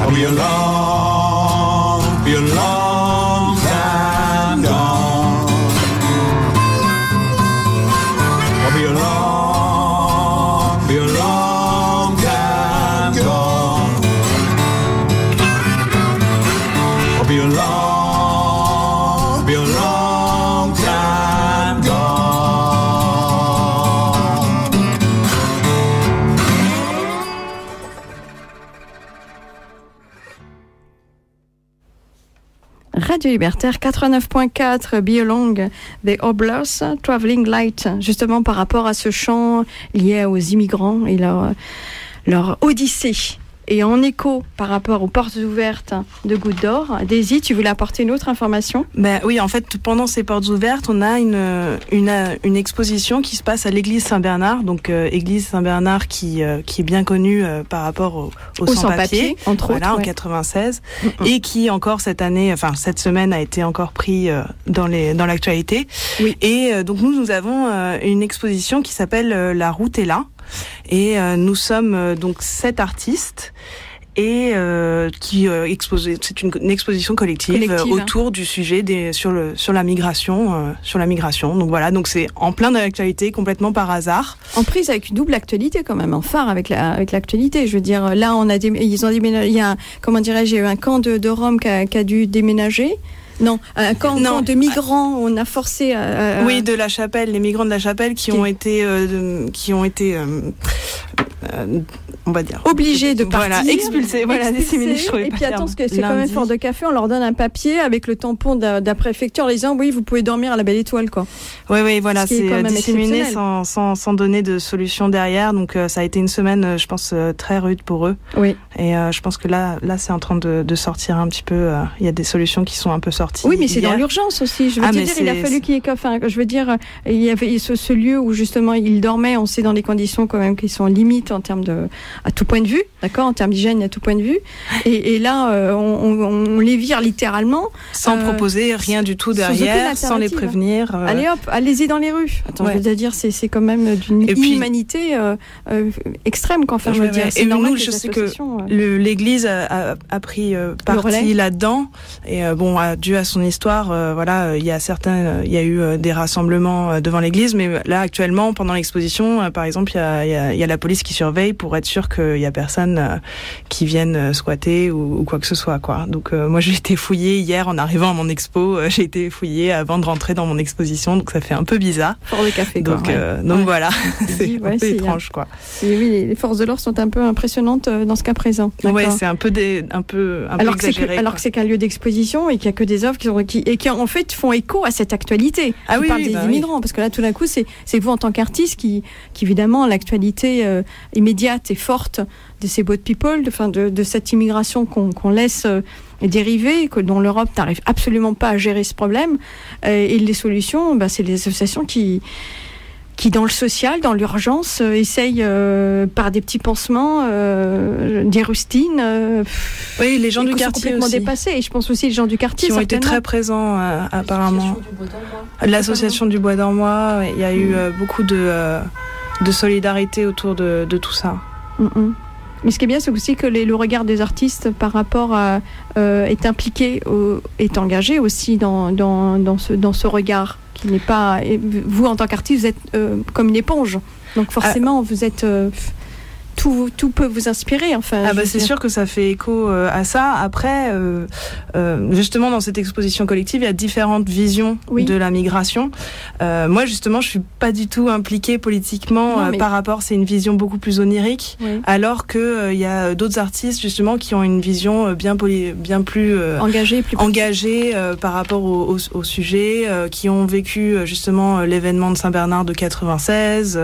Speaker 6: I'll be a long time gone. I'll be a long time gone. I'll be a long time gone.
Speaker 1: Radio Libertaire 89.4, Be Along, The Oblast, Traveling Light, justement par rapport à ce chant lié aux immigrants et leur odyssée. Et en écho par rapport aux portes ouvertes de Goutte d'Or, Daisy, tu voulais apporter une autre information ?
Speaker 5: Ben oui, en fait, pendant ces portes ouvertes, on a une exposition qui se passe à l'église Saint-Bernard, donc église Saint-Bernard qui est bien connue par rapport aux sans-papiers,
Speaker 1: entre autres,
Speaker 5: en 96, et qui encore cette année, enfin cette semaine a été encore pris dans l'actualité.
Speaker 1: Oui.
Speaker 5: Et donc nous avons une exposition qui s'appelle La route est là. Et nous sommes donc 7 artistes et qui exposent. C'est une exposition collective autour du sujet sur la migration, Donc voilà, donc c'est en plein dans l'actualité, complètement par hasard.
Speaker 1: En prise avec une double actualité quand même, en phare avec l'actualité. Je veux dire, là ils ont déménagé. Il y a eu un camp de Roms qui a dû déménager. Non, un camp de migrants, on a forcé
Speaker 5: oui, de la Chapelle, les migrants de la Chapelle qui ont été on va dire
Speaker 1: obligés de partir,
Speaker 5: expulsés, disséminés.
Speaker 1: Et puis attends, parce que c'est quand même Fort de Café, on leur donne un papier avec le tampon de la préfecture en disant oui, vous pouvez dormir à la Belle Étoile, quoi.
Speaker 5: Oui, voilà, c'est disséminé sans donner de solution derrière, donc ça a été une semaine, je pense, très rude pour eux.
Speaker 1: Oui.
Speaker 5: Et je pense que là c'est en train de sortir un petit peu, il y a des solutions qui sont un peu sorties.
Speaker 1: Oui, mais c'est dans l'urgence aussi. Je veux dire, il a fallu qu'il y ait, il y avait ce lieu où justement ils dormaient, on sait dans les conditions quand même qui sont limites en termes à tout point de vue, d'accord, en termes d'hygiène à tout point de vue. Et là, on les vire littéralement.
Speaker 5: Sans proposer rien du tout derrière, sans les prévenir.
Speaker 1: Allez hop, allez-y dans les rues. Attends, je veux dire, c'est quand même d'une inhumanité extrême, quoi. Enfin, je veux dire.
Speaker 5: Et nous, je sais que l'Église a pris parti là-dedans. Et dû à son histoire, voilà, il y a eu des rassemblements devant l'Église, mais là actuellement, pendant l'exposition, par exemple, il y a la police qui surveille pour être sûr qu'il y a personne qui vienne squatter ou quoi que ce soit, quoi. Donc moi, j'ai été fouillée hier en arrivant à mon expo. J'ai été fouillée avant de rentrer dans mon exposition, donc ça fait un peu bizarre.
Speaker 1: Fort de café, quoi.
Speaker 5: Donc voilà, c'est un peu étrange, quoi.
Speaker 1: Oui, les forces de l'ordre sont un peu impressionnantes dans ce cas présent.
Speaker 5: Ouais, c'est un peu exagéré.
Speaker 1: Alors que c'est qu'un lieu d'exposition et qu'il n'y a que des œuvres qui en fait font écho à cette actualité. Qui parle des immigrants, parce que là tout d'un coup c'est vous en tant qu'artiste qui évidemment l'actualité immédiate et forte de ces boat people, de cette immigration qu'on laisse dériver, dont l'Europe n'arrive absolument pas à gérer ce problème, et les solutions, c'est les associations qui dans le social, dans l'urgence, essayent par des petits pansements, des rustines.
Speaker 5: Oui, les gens du quartier
Speaker 1: complètement
Speaker 5: aussi.
Speaker 1: Dépassés. Et je pense aussi les gens du quartier
Speaker 5: qui ont été très présents apparemment. L'association du Bois d'Ormois, il y a eu beaucoup de solidarité autour de tout ça.
Speaker 1: Mm-hmm. Mais ce qui est bien, c'est aussi que le regard des artistes par rapport à est impliqué, est engagé aussi dans ce regard. Qui n'est pas, vous en tant qu'artiste, vous êtes comme une éponge, donc forcément vous êtes tout peut vous inspirer, enfin.
Speaker 5: C'est sûr que ça fait écho à ça. Après, justement, dans cette exposition collective, il y a différentes visions de la migration. Moi, justement, je suis pas du tout impliquée politiquement par rapport. C'est une vision beaucoup plus onirique, alors que il y a d'autres artistes justement qui ont une vision bien plus engagée par rapport au sujet, qui ont vécu justement l'événement de Saint-Bernard de 96.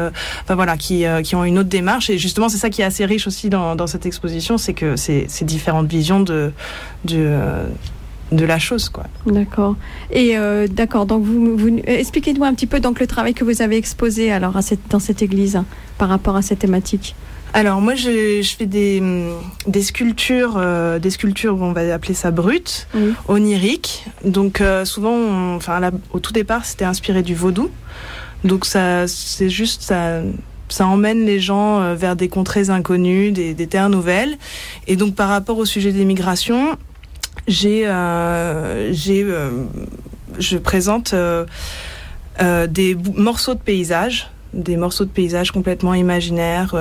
Speaker 5: Qui ont une autre démarche. Et justement, c'est ça qui est assez riche aussi dans cette exposition, c'est que c'est différentes visions de la chose, quoi.
Speaker 1: D'accord. Et d'accord. Donc vous expliquez-nous un petit peu donc le travail que vous avez exposé alors dans cette église par rapport à cette thématique.
Speaker 5: Alors moi je fais des sculptures, on va appeler ça brutes, oniriques. Donc souvent, au tout départ, c'était inspiré du vaudou. Donc ça emmène les gens vers des contrées inconnues, des terres nouvelles. Et donc par rapport au sujet des migrations, je présente des morceaux de paysages, complètement imaginaires,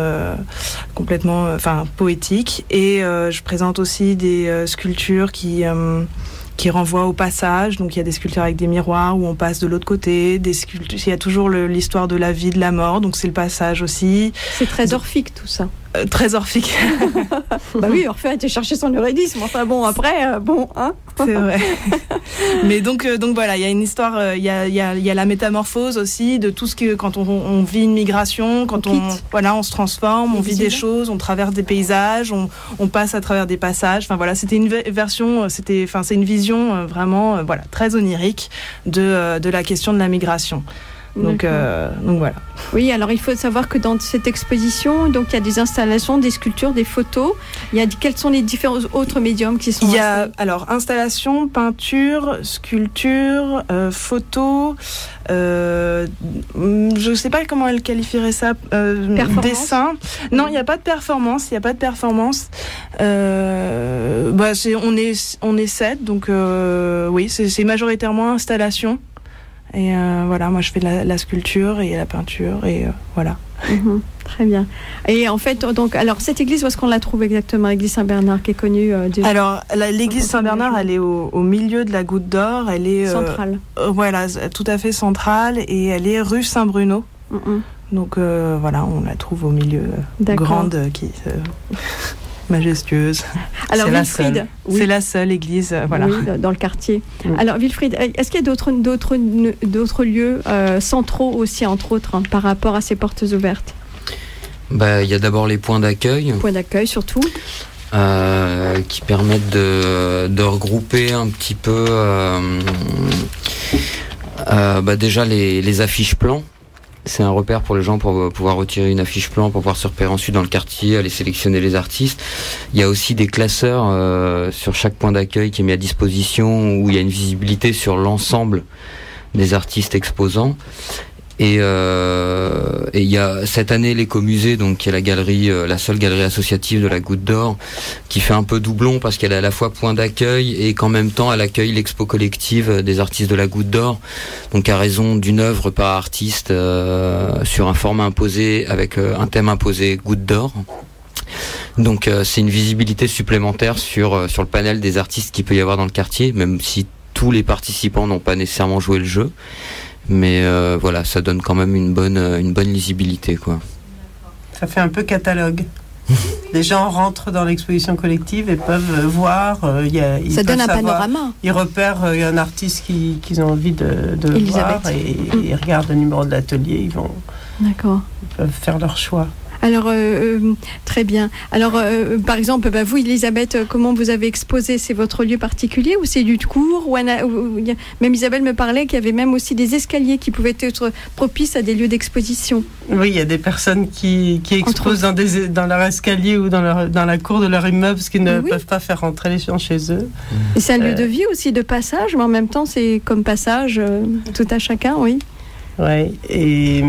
Speaker 5: complètement poétiques. Et je présente aussi des sculptures qui renvoient au passage. Donc il y a des sculptures avec des miroirs où on passe de l'autre côté, des sculptures, il y a toujours l'histoire de la vie, de la mort, donc c'est le passage aussi.
Speaker 1: C'est très orphique tout ça.
Speaker 5: Très orphique.
Speaker 1: Oui, Orphée a été chercher son eurédisme. Enfin bon, après,
Speaker 5: C'est vrai. Mais donc voilà, il y a une histoire, il y a la métamorphose aussi de tout ce que quand on vit une migration, quand on se transforme, on vit des choses, on traverse des paysages, on passe à travers des passages. Enfin voilà, c'était une version, c'est une vision vraiment très onirique de la question de la migration. Donc voilà.
Speaker 1: Oui, alors il faut savoir que dans cette exposition, donc il y a des installations, des sculptures, des photos. Quels sont les différents autres médiums qui sont?
Speaker 5: Il y a installation, peinture, sculpture, photo. Je ne sais pas comment elle qualifierait ça. Dessin. Non, il n'y a pas de performance. On est 7, donc oui, c'est majoritairement installation. Et moi je fais la sculpture et la peinture et voilà.
Speaker 1: Très bien. Et en fait, alors cette église, où est-ce qu'on la trouve exactement, l'église Saint-Bernard, qui est connue
Speaker 5: Alors l'église Saint-Bernard, elle est au milieu de la Goutte d'Or. Elle est
Speaker 1: centrale.
Speaker 5: Voilà, tout à fait centrale, et elle est rue Saint-Bruno. Donc on la trouve au milieu, grande, qui majestueuse.
Speaker 1: Alors Wilfried,
Speaker 5: c'est la seule église,
Speaker 1: dans le quartier. Alors Wilfried, est-ce qu'il y a d'autres lieux centraux aussi, entre autres, par rapport à ces portes ouvertes?
Speaker 3: Il y a d'abord les points d'accueil.
Speaker 1: Points d'accueil surtout.
Speaker 3: Qui permettent de regrouper un petit peu déjà les affiches plans. c'est un repère pour les gens pour pouvoir retirer une affiche plan, pour pouvoir se repérer ensuite dans le quartier, aller sélectionner les artistes. Il y a aussi des classeurs sur chaque point d'accueil qui est mis à disposition, où il y a une visibilité sur l'ensemble des artistes exposants. Et il y a cette année l'Écomusée, donc qui est la galerie, la seule galerie associative de la Goutte d'Or, qui fait un peu doublon parce qu'elle est à la fois point d'accueil et qu'en même temps elle accueille l'expo collective des artistes de la Goutte d'Or, donc à raison d'une œuvre par artiste sur un format imposé avec un thème imposé Goutte d'Or. Donc c'est une visibilité supplémentaire sur le panel des artistes qu'il peut y avoir dans le quartier, même si tous les participants n'ont pas nécessairement joué le jeu. Mais voilà, ça donne quand même une bonne lisibilité, quoi.
Speaker 4: Ça fait un peu catalogue. Les gens rentrent dans l'exposition collective et peuvent voir.
Speaker 1: Ça donne un panorama.
Speaker 4: Ils repèrent un artiste qu'ils ont envie de voir et ils regardent le numéro de l'atelier. Ils peuvent faire leur choix.
Speaker 1: Alors, très bien. Alors, par exemple, vous, Elisabeth, comment vous avez exposé? C'est votre lieu particulier ou c'est du cours même Isabelle me parlait qu'il y avait même aussi des escaliers qui pouvaient être propices à des lieux d'exposition.
Speaker 4: Oui, il y a des personnes qui exposent dans leur escalier ou dans la cour de leur immeuble parce qu'ils ne peuvent pas faire rentrer les gens chez eux.
Speaker 1: Et c'est un lieu de vie aussi, de passage, mais en même temps, c'est comme passage, tout à chacun, oui.
Speaker 4: Oui, et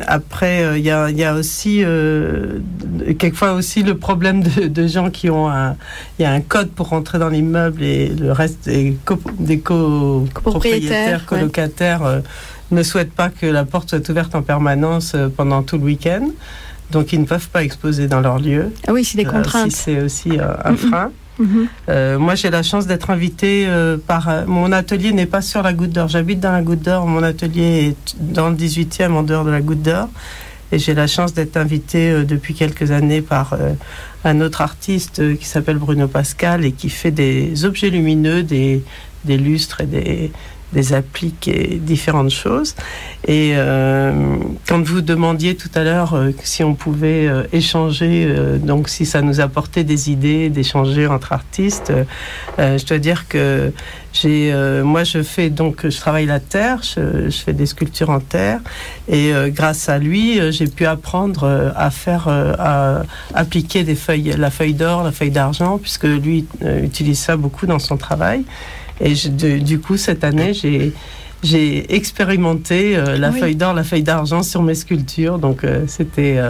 Speaker 4: après, il y a aussi, quelquefois aussi le problème de gens qui ont il y a un code pour rentrer dans l'immeuble et le reste des copropriétaires, colocataires ne souhaitent pas que la porte soit ouverte en permanence pendant tout le week-end. Donc, ils ne peuvent pas exposer dans leur lieu.
Speaker 1: Ah oui, c'est des contraintes.
Speaker 4: C'est aussi un frein. Moi, j'ai la chance d'être invitée mon atelier n'est pas sur la Goutte d'Or. J'habite dans la Goutte d'Or. Mon atelier est dans le 18e, en dehors de la Goutte d'Or. Et j'ai la chance d'être invitée depuis quelques années par un autre artiste qui s'appelle Bruno Pascal et qui fait des objets lumineux, des lustres et des appliques et différentes choses. Et quand vous demandiez tout à l'heure si on pouvait échanger, donc si ça nous apportait des idées d'échanger entre artistes, je dois dire que moi je travaille la terre, je fais des sculptures en terre et grâce à lui j'ai pu apprendre à appliquer la feuille d'or, la feuille d'argent, puisque lui utilise ça beaucoup dans son travail. Et du coup, cette année, j'ai expérimenté la feuille d'or, la feuille d'argent sur mes sculptures. Donc, c'était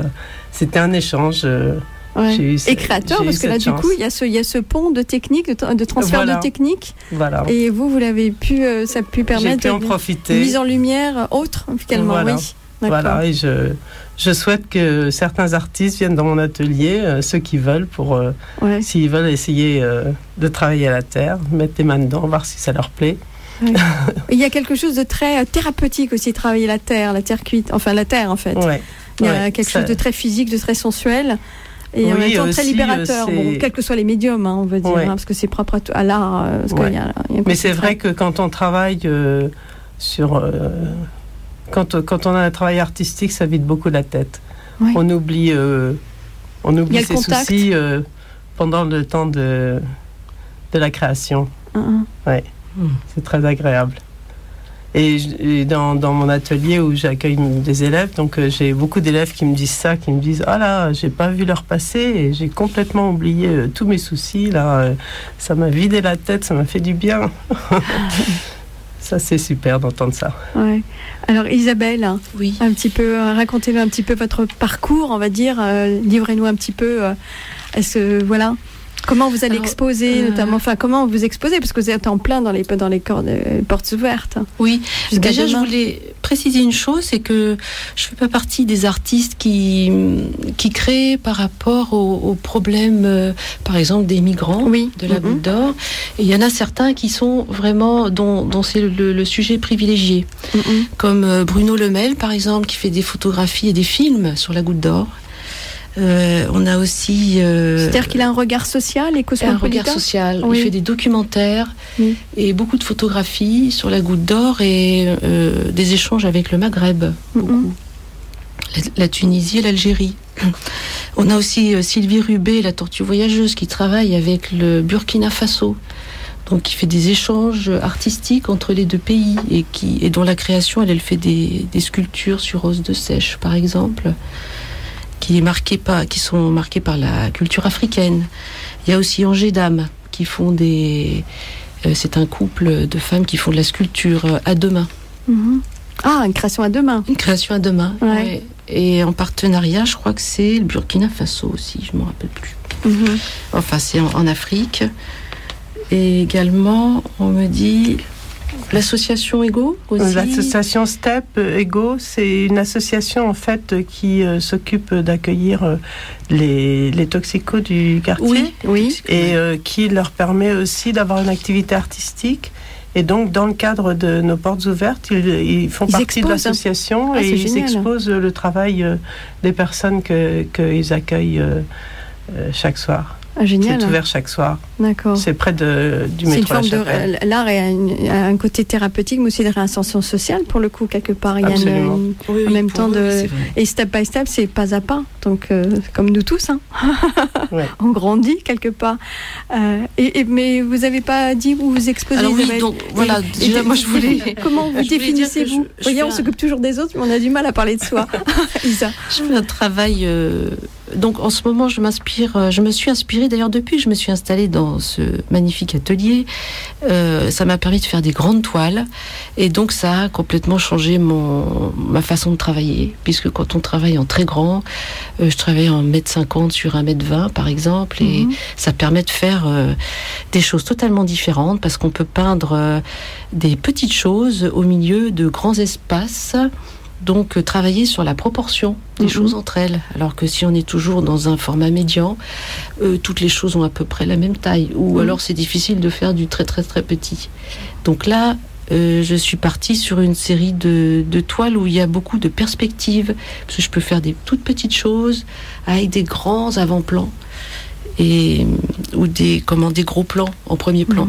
Speaker 4: un échange.
Speaker 1: Et créateur, parce que là, du coup, il y a ce pont de technique, de transfert de technique. Voilà. Et vous l'avez pu, ça a pu permettre
Speaker 4: j'ai pu en profiter.
Speaker 1: Une mise en lumière autre, finalement.
Speaker 4: Voilà.
Speaker 1: Oui.
Speaker 4: Voilà, et je souhaite que certains artistes viennent dans mon atelier, ceux qui veulent, s'ils veulent essayer de travailler à la terre, mettre les mains dedans, voir si ça leur plaît.
Speaker 1: Ouais. Il y a quelque chose de très thérapeutique aussi, travailler la terre cuite, enfin la terre en fait. Ouais. Il y a quelque chose de très physique, de très sensuel. Et en même temps très libérateur, quels que soient les médiums, on veut dire, parce que c'est propre à l'art.
Speaker 4: Mais c'est vrai que quand on travaille sur... Quand on a un travail artistique, ça vide beaucoup la tête. Ouais. On oublie ses soucis pendant le temps de la création. Ouais. C'est très agréable. Et dans mon atelier où j'accueille des élèves, donc j'ai beaucoup d'élèves qui me disent ça, qui me disent « Ah là, j'ai pas vu l'heure passer et j'ai complètement oublié tous mes soucis. Là, ça m'a vidé la tête, ça m'a fait du bien. » Ça, c'est super d'entendre ça.
Speaker 1: Ouais. Alors, Isabelle, un petit peu, racontez-nous un petit peu votre parcours, on va dire. Livrez-nous un petit peu. Comment vous allez exposer, notamment, comment vous exposez, parce que vous êtes en plein dans les portes ouvertes.
Speaker 2: Oui, déjà, je voulais préciser une chose, c'est que je ne fais pas partie des artistes qui créent par rapport aux problèmes, par exemple, des migrants de la Goutte d'Or. Et il y en a certains qui sont vraiment, dont c'est le sujet privilégié. Comme Bruno Lemel, par exemple, qui fait des photographies et des films sur la Goutte d'Or. On a aussi...
Speaker 1: C'est-à-dire qu'il a un regard social et cosmopolitain.
Speaker 2: Un regard social. Il fait des documentaires et beaucoup de photographies sur la Goutte d'Or et des échanges avec le Maghreb. Beaucoup. La Tunisie et l'Algérie. On a aussi Sylvie Rubé, la tortue voyageuse, qui travaille avec le Burkina Faso donc qui fait des échanges artistiques entre les deux pays et dont la création, elle fait des sculptures sur os de sèche, par exemple, qui sont marquées par la culture africaine. Il y a aussi Angers Dames qui font c'est un couple de femmes qui font de la sculpture à deux mains.
Speaker 1: Mmh. Ah, une création à deux mains.
Speaker 2: Une création à deux mains. Ouais. Et en partenariat, je crois que c'est le Burkina Faso aussi, je ne me rappelle plus. Mmh. Enfin, c'est en Afrique. Et également, on me dit l'association Ego aussi.
Speaker 4: L'association STEP Ego, c'est une association en fait qui s'occupe d'accueillir les toxicos du quartier.
Speaker 1: Oui.
Speaker 4: Et qui leur permet aussi d'avoir une activité artistique. Et donc, dans le cadre de nos portes ouvertes, ils font partie de l'association et ils exposent le travail des personnes qu'ils accueillent chaque soir.
Speaker 1: Ah, génial.
Speaker 4: C'est ouvert chaque soir.
Speaker 1: D'accord.
Speaker 4: C'est près du métro La Chapelle.
Speaker 1: L'art a un côté thérapeutique, mais aussi de réinsertion sociale, pour le coup, quelque part.
Speaker 4: Absolument.
Speaker 1: Il y a en même temps et step by step, c'est pas à pas. Donc, comme nous tous, hein.
Speaker 4: Ouais.
Speaker 1: On grandit quelque part. Mais vous n'avez pas dit où vous exposez.
Speaker 2: Alors oui, donc voilà. Déjà, moi, je voulais.
Speaker 1: Comment vous définissez-vous? Vous voyez, on s'occupe toujours des autres, mais on a du mal à parler de soi. Isa.
Speaker 2: Je fais un travail. Donc en ce moment, je me suis inspirée, d'ailleurs depuis que je me suis installée dans ce magnifique atelier, ça m'a permis de faire des grandes toiles, et donc ça a complètement changé ma façon de travailler, puisque quand on travaille en très grand, je travaille en 1,50 m sur 1,20 m par exemple, et ça permet de faire des choses totalement différentes, parce qu'on peut peindre des petites choses au milieu de grands espaces. Donc travailler sur la proportion des choses entre elles, alors que si on est toujours dans un format médian, toutes les choses ont à peu près la même taille, ou alors c'est difficile de faire du très très très petit. Donc là, je suis partie sur une série de toiles où il y a beaucoup de perspectives, parce que je peux faire des toutes petites choses avec des grands avant-plans ou des gros plans en premier plan.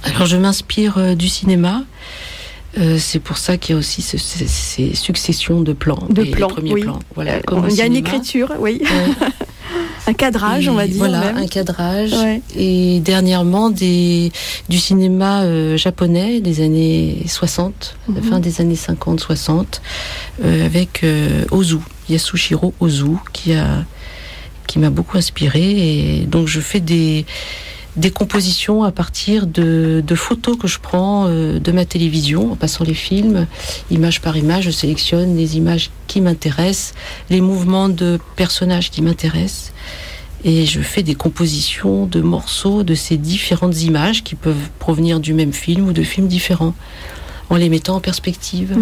Speaker 2: Alors je m'inspire du cinéma. C'est pour ça qu'il y a aussi ces successions de plans.
Speaker 1: De plans,
Speaker 2: premiers plans. Voilà,
Speaker 1: il y a une écriture, oui. Un cadrage, on va dire.
Speaker 2: Voilà,
Speaker 1: même.
Speaker 2: Un cadrage. Ouais. Et dernièrement, du cinéma japonais des années 60, fin des années 50-60, avec Ozu, Yasushiro Ozu, qui m'a beaucoup inspirée. Et donc, je fais des compositions à partir de photos que je prends de ma télévision, en passant les films, image par image, je sélectionne les images qui m'intéressent, les mouvements de personnages qui m'intéressent, et je fais des compositions de morceaux de ces différentes images qui peuvent provenir du même film ou de films différents, en les mettant en perspective.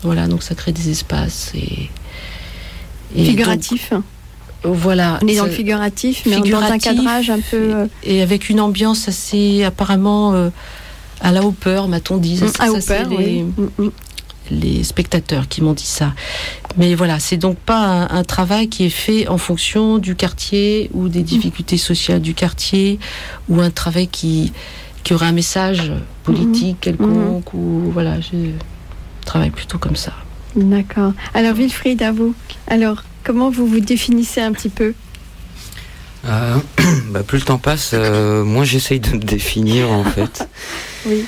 Speaker 2: Voilà, donc ça crée des espaces et
Speaker 1: figuratifs.
Speaker 2: Voilà.
Speaker 1: On est dans le figuratif, mais dans un cadrage un peu...
Speaker 2: Et avec une ambiance assez, apparemment, à la Hopper, m'a-t-on dit.
Speaker 1: À Hopper, oui.
Speaker 2: Les spectateurs qui m'ont dit ça. Mais voilà, c'est donc pas un travail qui est fait en fonction du quartier ou des difficultés sociales du quartier, ou un travail qui aurait un message politique quelconque, ou voilà, je travaille plutôt comme ça.
Speaker 1: D'accord. Alors Wilfried, à vous. Alors, comment vous vous définissez un petit peu ?
Speaker 3: Plus le temps passe, moins j'essaye de me définir en fait.
Speaker 1: Oui.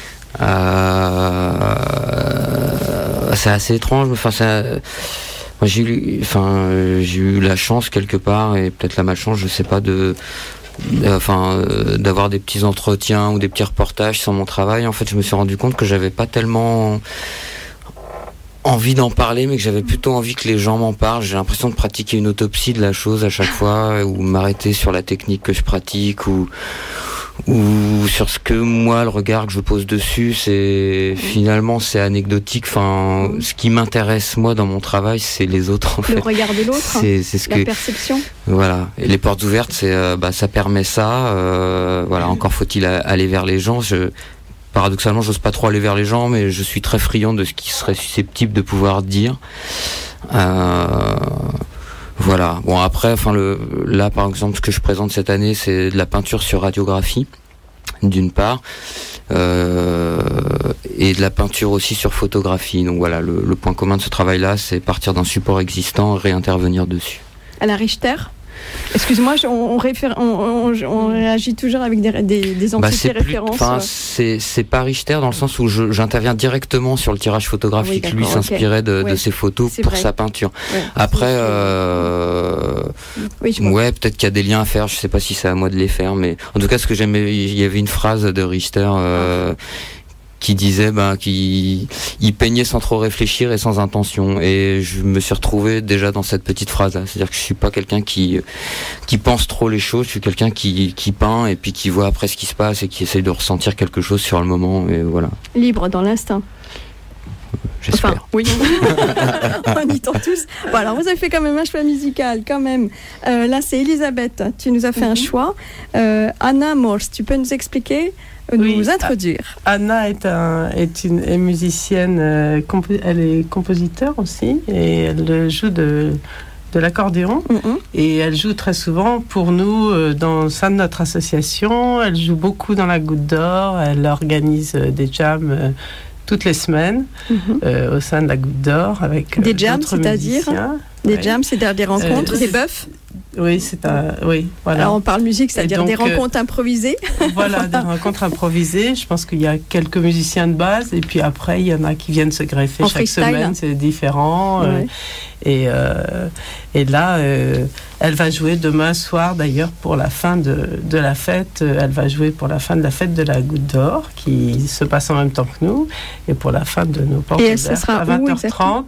Speaker 3: C'est assez étrange. J'ai eu la chance quelque part, et peut-être la malchance, je sais pas, d'avoir des petits entretiens ou des petits reportages sur mon travail. En fait, je me suis rendu compte que j'avais pas tellement envie d'en parler, mais que j'avais plutôt envie que les gens m'en parlent. J'ai l'impression de pratiquer une autopsie de la chose à chaque fois, ou m'arrêter sur la technique que je pratique, ou sur ce que moi, le regard que je pose dessus, c'est anecdotique. Enfin, ce qui m'intéresse moi dans mon travail, c'est les autres en fait.
Speaker 1: Le regard de l'autre,
Speaker 3: c'est ce
Speaker 1: la perception.
Speaker 3: Voilà. Et les portes ouvertes, ça permet ça. Voilà. Encore faut-il aller vers les gens. Paradoxalement, j'ose pas trop aller vers les gens, mais je suis très friand de ce qui serait susceptible de pouvoir dire. Voilà. Bon, après, là, par exemple, ce que je présente cette année, c'est de la peinture sur radiographie, d'une part, et de la peinture aussi sur photographie. Donc voilà, le point commun de ce travail-là, c'est partir d'un support existant, réintervenir dessus.
Speaker 1: À la Richter ? Excuse-moi, on réagit toujours avec des entités références.
Speaker 3: C'est pas Richter dans le sens où j'interviens directement sur le tirage photographique. Oui, lui s'inspirait de ses photos pour sa peinture. Ouais, après, peut-être qu'il y a des liens à faire. Je sais pas si c'est à moi de les faire, mais en tout cas, ce que j'aimais, il y avait une phrase de Richter qui disait qu'il peignait sans trop réfléchir et sans intention, et je me suis retrouvé déjà dans cette petite phrase là, c'est-à-dire que je suis pas quelqu'un qui pense trop les choses, je suis quelqu'un qui peint et puis qui voit après ce qui se passe et qui essaye de ressentir quelque chose sur le moment, et voilà.
Speaker 1: Libre dans l'instinct.
Speaker 3: J'espère.
Speaker 1: Enfin, oui. On y tend tous. Bon, alors vous avez fait quand même un choix musical, quand même. Là, c'est Elisabeth. Tu nous as fait un choix. Anna Morse, tu peux nous expliquer, nous introduire?
Speaker 4: Anna est une musicienne. Elle est compositeur aussi, et elle joue de l'accordéon. Et elle joue très souvent pour nous dans sein de notre association. Elle joue beaucoup dans la Goutte d'Or. Elle organise des jams toutes les semaines au sein de la Goutte d'Or avec
Speaker 1: des jams, c'est-à-dire des jams, c'est-à-dire des rencontres, des bœufs.
Speaker 4: Oui, voilà.
Speaker 1: Alors on parle musique, c'est-à-dire des rencontres improvisées. Voilà,
Speaker 4: des rencontres improvisées. Je pense qu'il y a quelques musiciens de base, et puis après il y en a qui viennent se greffer chaque semaine. C'est différent. Et là, elle va jouer demain soir, d'ailleurs, pour la fin de la fête. Elle va jouer pour la fin de la fête de la Goutte d'Or, qui se passe en même temps que nous, et pour la fin de nos portes ouvertes à 20h30.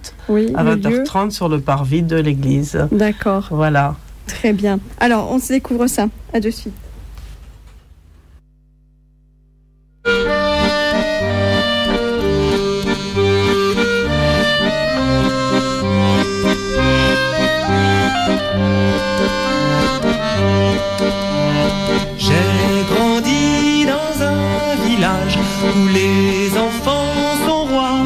Speaker 4: À 20h30 sur le parvis de l'église.
Speaker 1: D'accord.
Speaker 4: Voilà.
Speaker 1: Très bien. Alors, on se découvre ça. À de suite.
Speaker 7: J'ai grandi dans un village où les enfants sont rois,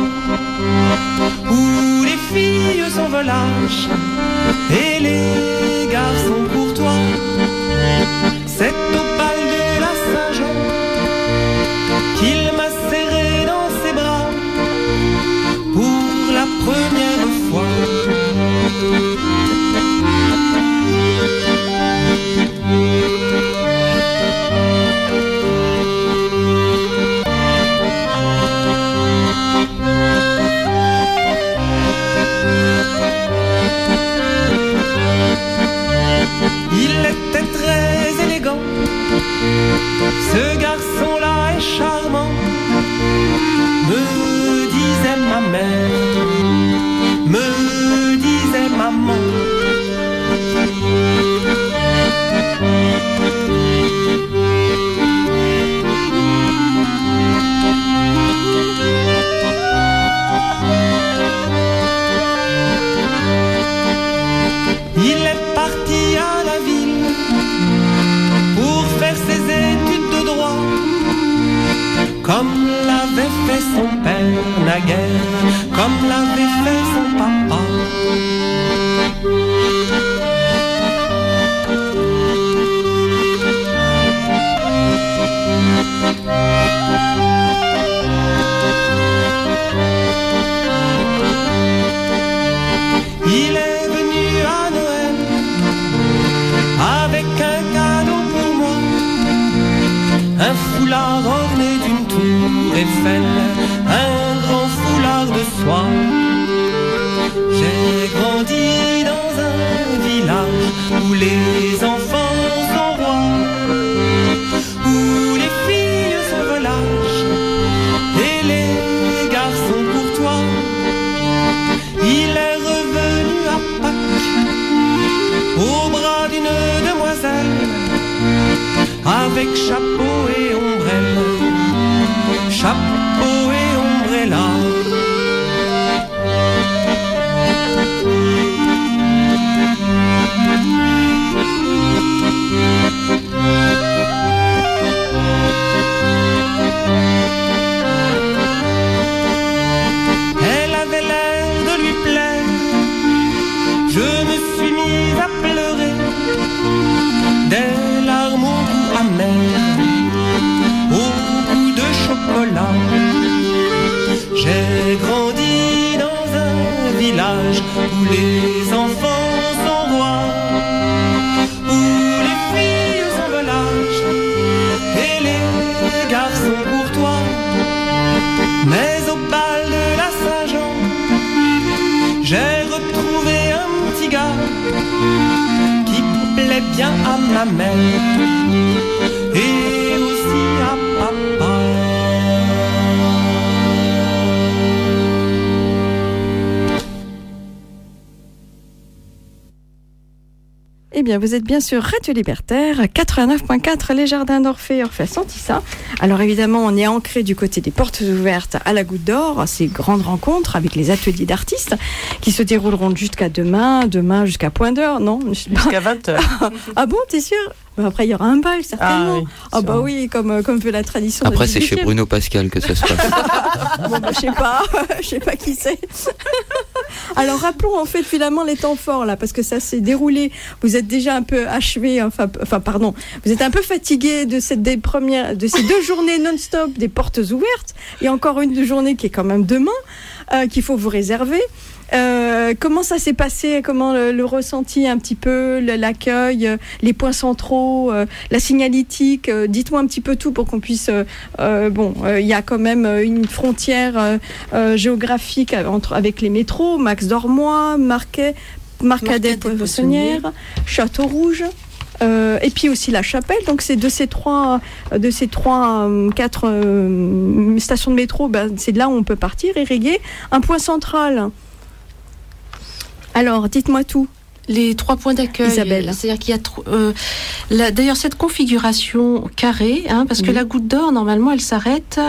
Speaker 7: où les filles sont volages et les garçons courtois. C'est au bal de la Saint-Jean qu'il m'a serré dans ses bras pour la première fois. Il était très élégant, ce garçon-là est charmant, me disait ma mère, me disait maman. Il est parti à la ville pour faire ses études de droit, comme l'avait fait son père naguère, comme l'avait fait son papa. Il est venu à Noël avec un cadeau pour moi, un foulard orné d'une tour Eiffel, un grand foulard de soie. J'ai grandi dans un village où les enfants sont rois, où les filles sont volages et les garçons courtois. Il est revenu à Pâques au bras d'une demoiselle, avec chapeau et ombrelle, chapeau et ombrella. Elle avait l'air de lui plaire, je me suis mise à pleurer, des larmes au goût amer, au goût de chocolat. J'ai plaît bien à ma mère et aussi à papa.
Speaker 1: Eh bien, vous êtes bien sur Radio Libertaire, 89.4, les Jardins d'Orphée, Orphée Santissa. Alors évidemment, on est ancré du côté des portes ouvertes à la Goutte d'Or, ces grandes rencontres avec les ateliers d'artistes qui se dérouleront jusqu'à demain jusqu'à point d'heure, non?
Speaker 4: Jusqu'à 20h.
Speaker 1: Ah bon, t'es sûr? Après, il y aura un bal, certainement. Ah bah oui, comme veut la tradition.
Speaker 3: Après, c'est chez Bruno Pascal que ça se passe.
Speaker 1: Bon, bah, je sais pas qui c'est. Alors, rappelons en fait finalement les temps forts là, parce que ça s'est déroulé. Vous êtes déjà un peu achevé, pardon, vous êtes un peu fatigué de ces 2 journées non-stop des portes ouvertes, et encore une journée qui est quand même demain, qu'il faut vous réserver. Comment ça s'est passé? Comment le ressenti un petit peu, l'accueil, les points centraux, la signalétique? Dites-moi un petit peu tout pour qu'on puisse... il y a quand même une frontière géographique avec les métros, Max Dormois, Marcadet-Poissonnière, Château-Rouge. Et puis aussi la Chapelle. Donc c'est de ces 4 stations de métro, c'est de là où on peut partir, irriguer un point central. Alors, dites-moi tout.
Speaker 2: Les 3 points d'accueil,
Speaker 1: Isabelle.
Speaker 2: C'est-à-dire qu'il y a d'ailleurs cette configuration carrée, parce que la Goutte d'Or, normalement, elle s'arrête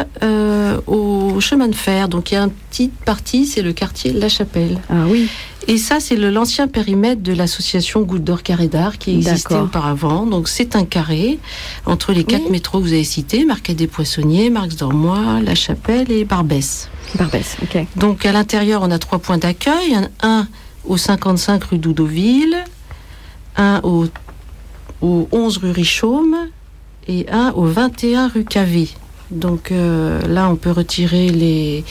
Speaker 2: au chemin de fer. Donc il y a une petite partie, c'est le quartier La Chapelle.
Speaker 1: Ah oui.
Speaker 2: Et ça, c'est l'ancien périmètre de l'association Goutte d'Or Carré d'Art qui existait auparavant. Donc c'est un carré entre les 4 métros que vous avez cités, Marcadet-Poissonnier, Max Dormois, La Chapelle et Barbès.
Speaker 1: Barbès, ok.
Speaker 2: Donc à l'intérieur, on a 3 points d'accueil. Un au 55 rue Doudoville, un au 11 rue Richomme et un au 21 rue Cavé. Donc là, on peut retirer les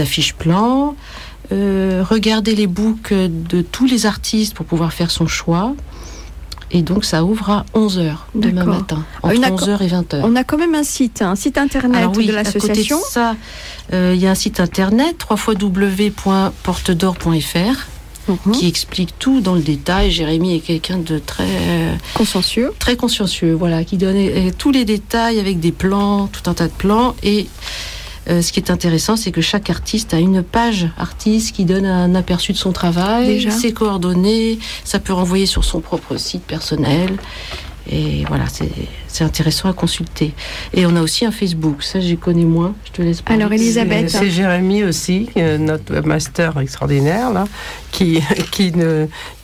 Speaker 2: affiches plans, regarder les books de tous les artistes pour pouvoir faire son choix. Et donc, ça ouvre à 11h demain matin, entre 11h et 20h.
Speaker 1: On a quand même un site internet de l'association.
Speaker 2: À côté de ça, il y a un site internet, www.portedor.fr, qui explique tout dans le détail. Jérémy est quelqu'un de très
Speaker 1: consciencieux.
Speaker 2: Très consciencieux, voilà, qui donne tous les détails avec des plans, tout un tas de plans. Et ce qui est intéressant, c'est que chaque artiste a une page artiste qui donne un aperçu de son travail, ses coordonnées. Ça peut renvoyer sur son propre site personnel. Et voilà, c'est intéressant à consulter. Et on a aussi un Facebook, ça j'y connais moins, je te laisse parler.
Speaker 1: Alors Elisabeth.
Speaker 4: C'est Jérémy aussi, notre webmaster extraordinaire, là, qui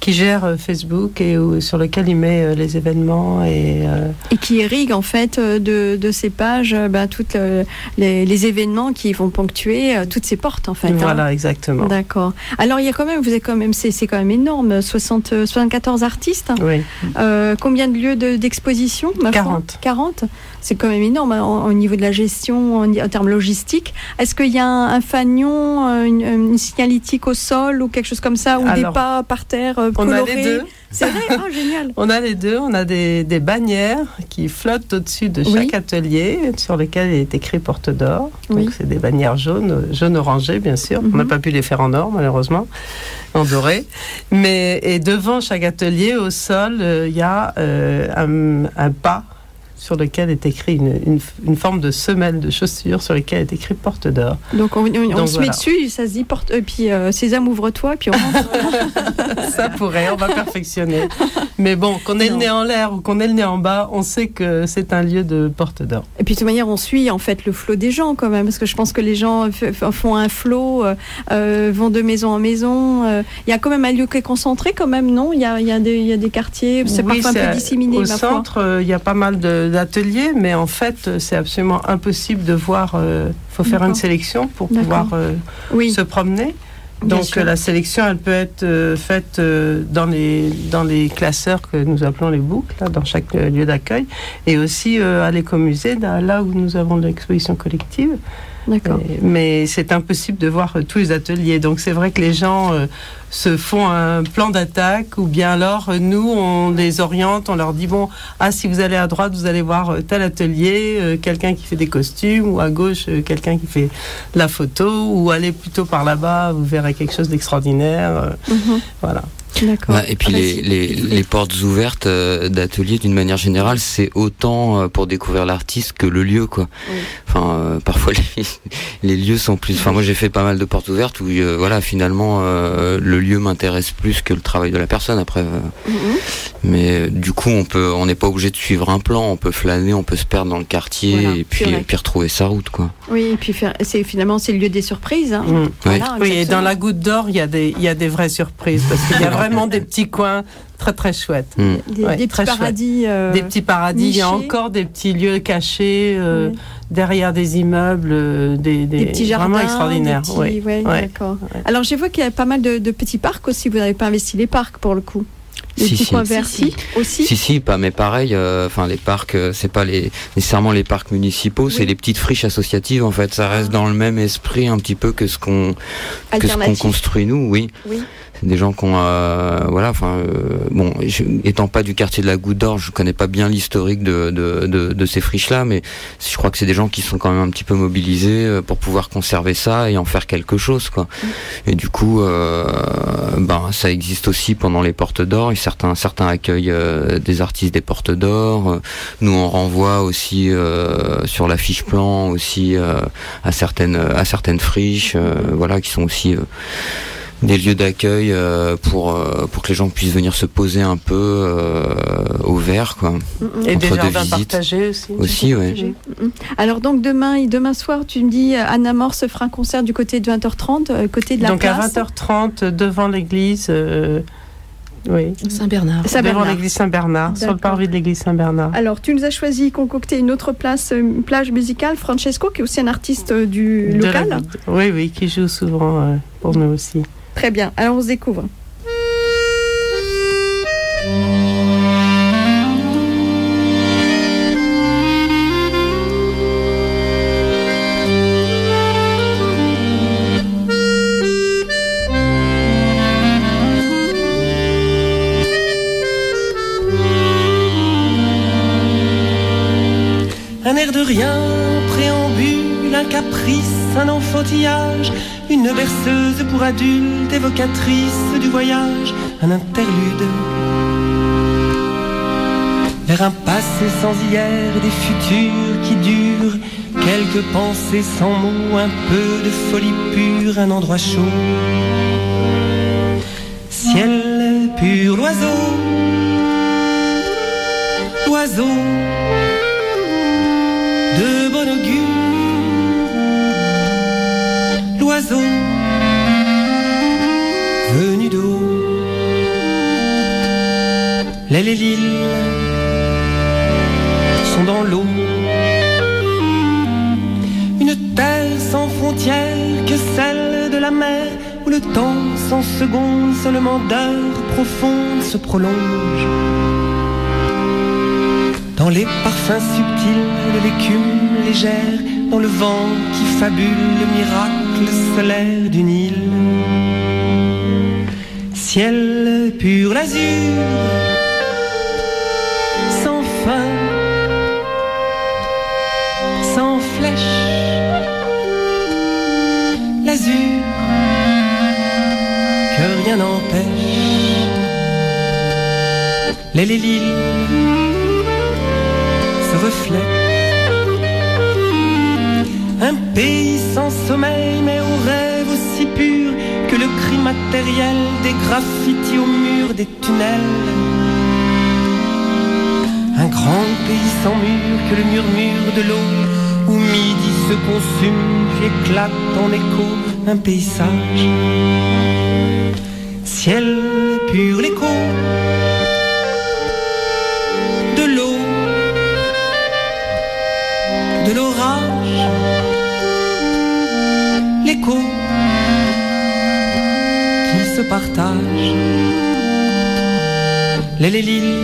Speaker 4: gère Facebook et sur lequel il met les événements. Et
Speaker 1: qui irrigue en fait de ces pages toutes les événements qui vont ponctuer toutes ces portes en fait.
Speaker 4: Voilà, exactement.
Speaker 1: D'accord. Alors il y a quand même, c'est quand même énorme, 74 artistes.
Speaker 4: Oui.
Speaker 1: Combien de lieux d'exposition? 40. C'est quand même énorme au niveau de la gestion, en termes logistiques. Est-ce qu'il y a un fanion, une signalétique au sol ou quelque chose comme ça, ou des pas par terre colorés?
Speaker 4: On a les deux.
Speaker 1: C'est vrai, génial.
Speaker 4: On a les deux. On a des bannières qui flottent au-dessus de chaque atelier, sur lesquelles est écrit Porte d'Or. Donc c'est des bannières jaune orangé, bien sûr. On n'a pas pu les faire en or, malheureusement, en doré. Et devant chaque atelier, au sol, il y a un pas sur lequel est écrit une forme de semelle de chaussure sur lequel est écrit Porte d'Or.
Speaker 1: Donc on se met dessus, ça se dit porte, puis Sésame ouvre-toi, puis on rentre.
Speaker 4: Ça pourrait, on va perfectionner. Mais bon, qu'on ait le nez en l'air ou qu'on ait le nez en bas, on sait que c'est un lieu de Porte d'Or.
Speaker 1: Et puis de toute manière, on suit en fait le flot des gens quand même, parce que je pense que les gens font un flot, vont de maison en maison. Il y a quand même un lieu qui est concentré quand même, non? Il y a des quartiers, c'est parfois un peu disséminé.
Speaker 4: Au centre, il y a pas mal d'ateliers, mais en fait, c'est absolument impossible de voir. Faut faire une sélection pour pouvoir se promener. Donc la sélection, elle peut être faite dans les classeurs que nous appelons les boucles, là, dans chaque lieu d'accueil, et aussi à l'écomusée, là où nous avons l'exposition collective.
Speaker 1: D'accord.
Speaker 4: Mais c'est impossible de voir tous les ateliers. Donc c'est vrai que les gens se font un plan d'attaque, ou bien alors nous on les oriente, on leur dit si vous allez à droite vous allez voir tel atelier, quelqu'un qui fait des costumes, ou à gauche quelqu'un qui fait la photo, ou allez plutôt par là-bas, vous verrez quelque chose d'extraordinaire. Voilà.
Speaker 1: D'accord.
Speaker 3: Et puis les portes ouvertes d'atelier, d'une manière générale, c'est autant pour découvrir l'artiste que le lieu, quoi. Oui. Enfin, parfois les lieux sont plus. Enfin, moi j'ai fait pas mal de portes ouvertes où voilà, finalement le lieu m'intéresse plus que le travail de la personne après. Mais du coup, on n'est pas obligé de suivre un plan, on peut flâner, on peut se perdre dans le quartier, voilà, et puis retrouver sa route, quoi.
Speaker 1: Oui, et puis finalement c'est le lieu des surprises. Hein.
Speaker 4: Voilà, oui, et dans la Goutte d'Or, il y a des vraies surprises parce qu'il y a vraiment des petits coins très très chouettes.
Speaker 1: Des petits paradis.
Speaker 4: Des petits paradis. Nichés. Il y a encore des petits lieux cachés derrière des immeubles, des
Speaker 1: petits jardins
Speaker 4: vraiment extraordinaires.
Speaker 1: D'accord. Alors j'ai vu qu'il y a pas mal de petits parcs aussi. Vous n'avez pas investi les parcs pour le coup. Les petits coins verts aussi.
Speaker 3: Si, pas, mais pareil. Enfin, les parcs, c'est pas nécessairement les parcs municipaux, c'est les petites friches associatives. En fait, ça reste dans le même esprit un petit peu que ce qu'on construit nous. Oui. C'est des gens qui ont, voilà. Enfin, bon, étant pas du quartier de la Goutte d'Or, je connais pas bien l'historique de ces friches-là, mais je crois que c'est des gens qui sont quand même un petit peu mobilisés pour pouvoir conserver ça et en faire quelque chose, quoi. Et du coup, ça existe aussi pendant les portes d'or. Et certains accueillent des artistes des portes d'or. Nous, on renvoie aussi sur la fiche plan aussi à certaines friches, voilà, qui sont aussi des lieux d'accueil pour que les gens puissent venir se poser un peu au vert, quoi.
Speaker 4: Et des jardins partagés aussi.
Speaker 3: Oui.
Speaker 1: Alors donc demain soir, tu me dis Anna Mort se fera un concert du côté de 20h30, côté de la place.
Speaker 4: Donc à 20h30 devant l'église.
Speaker 2: Saint-Bernard.
Speaker 4: Devant l'église Saint-Bernard, sur le parvis de l'église Saint-Bernard.
Speaker 1: Alors, tu nous as choisi concocter une autre plage musicale, Francesco, qui est aussi un artiste du local.
Speaker 4: Oui, qui joue souvent pour nous aussi.
Speaker 1: Très bien, alors on se découvre.
Speaker 7: Un air de rien, préambule, un caprice, un enfantillage, une berceuse pour adultes, évocatrice du voyage, un interlude vers un passé sans hier, des futurs qui durent, quelques pensées sans mots, un peu de folie pure, un endroit chaud, ciel pur, l'oiseau de bon augure, l'oiseau venu d'eau, l'aile et l'île sont dans l'eau, une terre sans frontières que celle de la mer, où le temps sans seconde seulement d'heures profondes se prolonge. Dans les parfums subtils de l'écume légère, dans le vent qui fabule le miracle solaire d'une île. Ciel pur, l'azur, sans fin, sans flèche. L'azur, que rien n'empêche. L'aile et l'île reflet, un pays sans sommeil mais au rêve aussi pur que le cri matériel des graffitis au mur des tunnels, un grand pays sans mur que le murmure de l'eau où midi se consume puis éclate en écho, un paysage, ciel pur, l'écho de l'orage, l'écho qui se partage, l'aile et l'île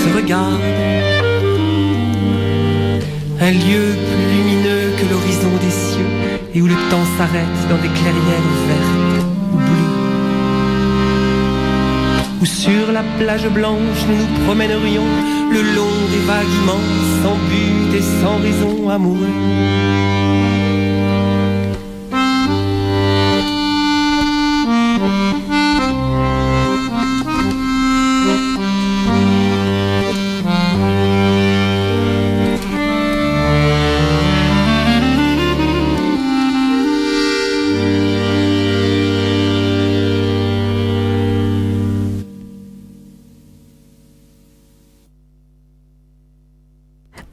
Speaker 7: se regardent, un lieu plus lumineux que l'horizon des cieux et où le temps s'arrête dans des clairières vertes ou bleues, où sur la plage blanche nous nous promènerions le long des vagues immenses, sans but et sans raison, amoureux.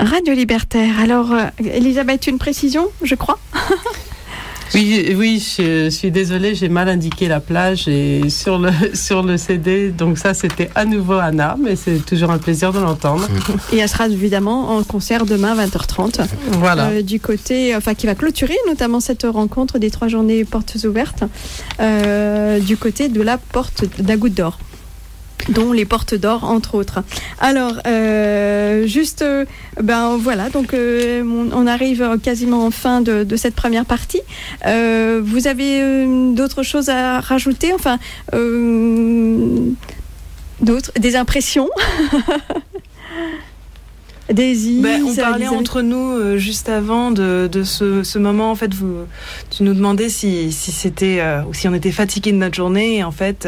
Speaker 1: Radio Libertaire. Alors, Elisabeth, une précision, je crois.
Speaker 4: Oui, je suis désolée, j'ai mal indiqué la plage et sur le CD. Donc ça, c'était à nouveau Anna, mais c'est toujours un plaisir de l'entendre.
Speaker 1: Et elle sera évidemment en concert demain 20h30.
Speaker 4: Voilà.
Speaker 1: Du côté, qui va clôturer notamment cette rencontre des 3 journées portes ouvertes du côté de la porte de la Goutte d'Or, dont les portes d'or entre autres. Alors voilà, donc on arrive quasiment en fin de cette première partie. Vous avez d'autres choses à rajouter, des impressions? Daisy,
Speaker 5: on parlait entre nous juste avant de ce moment. En fait, tu nous demandais si c'était ou si on était fatigué de notre journée. Et en fait,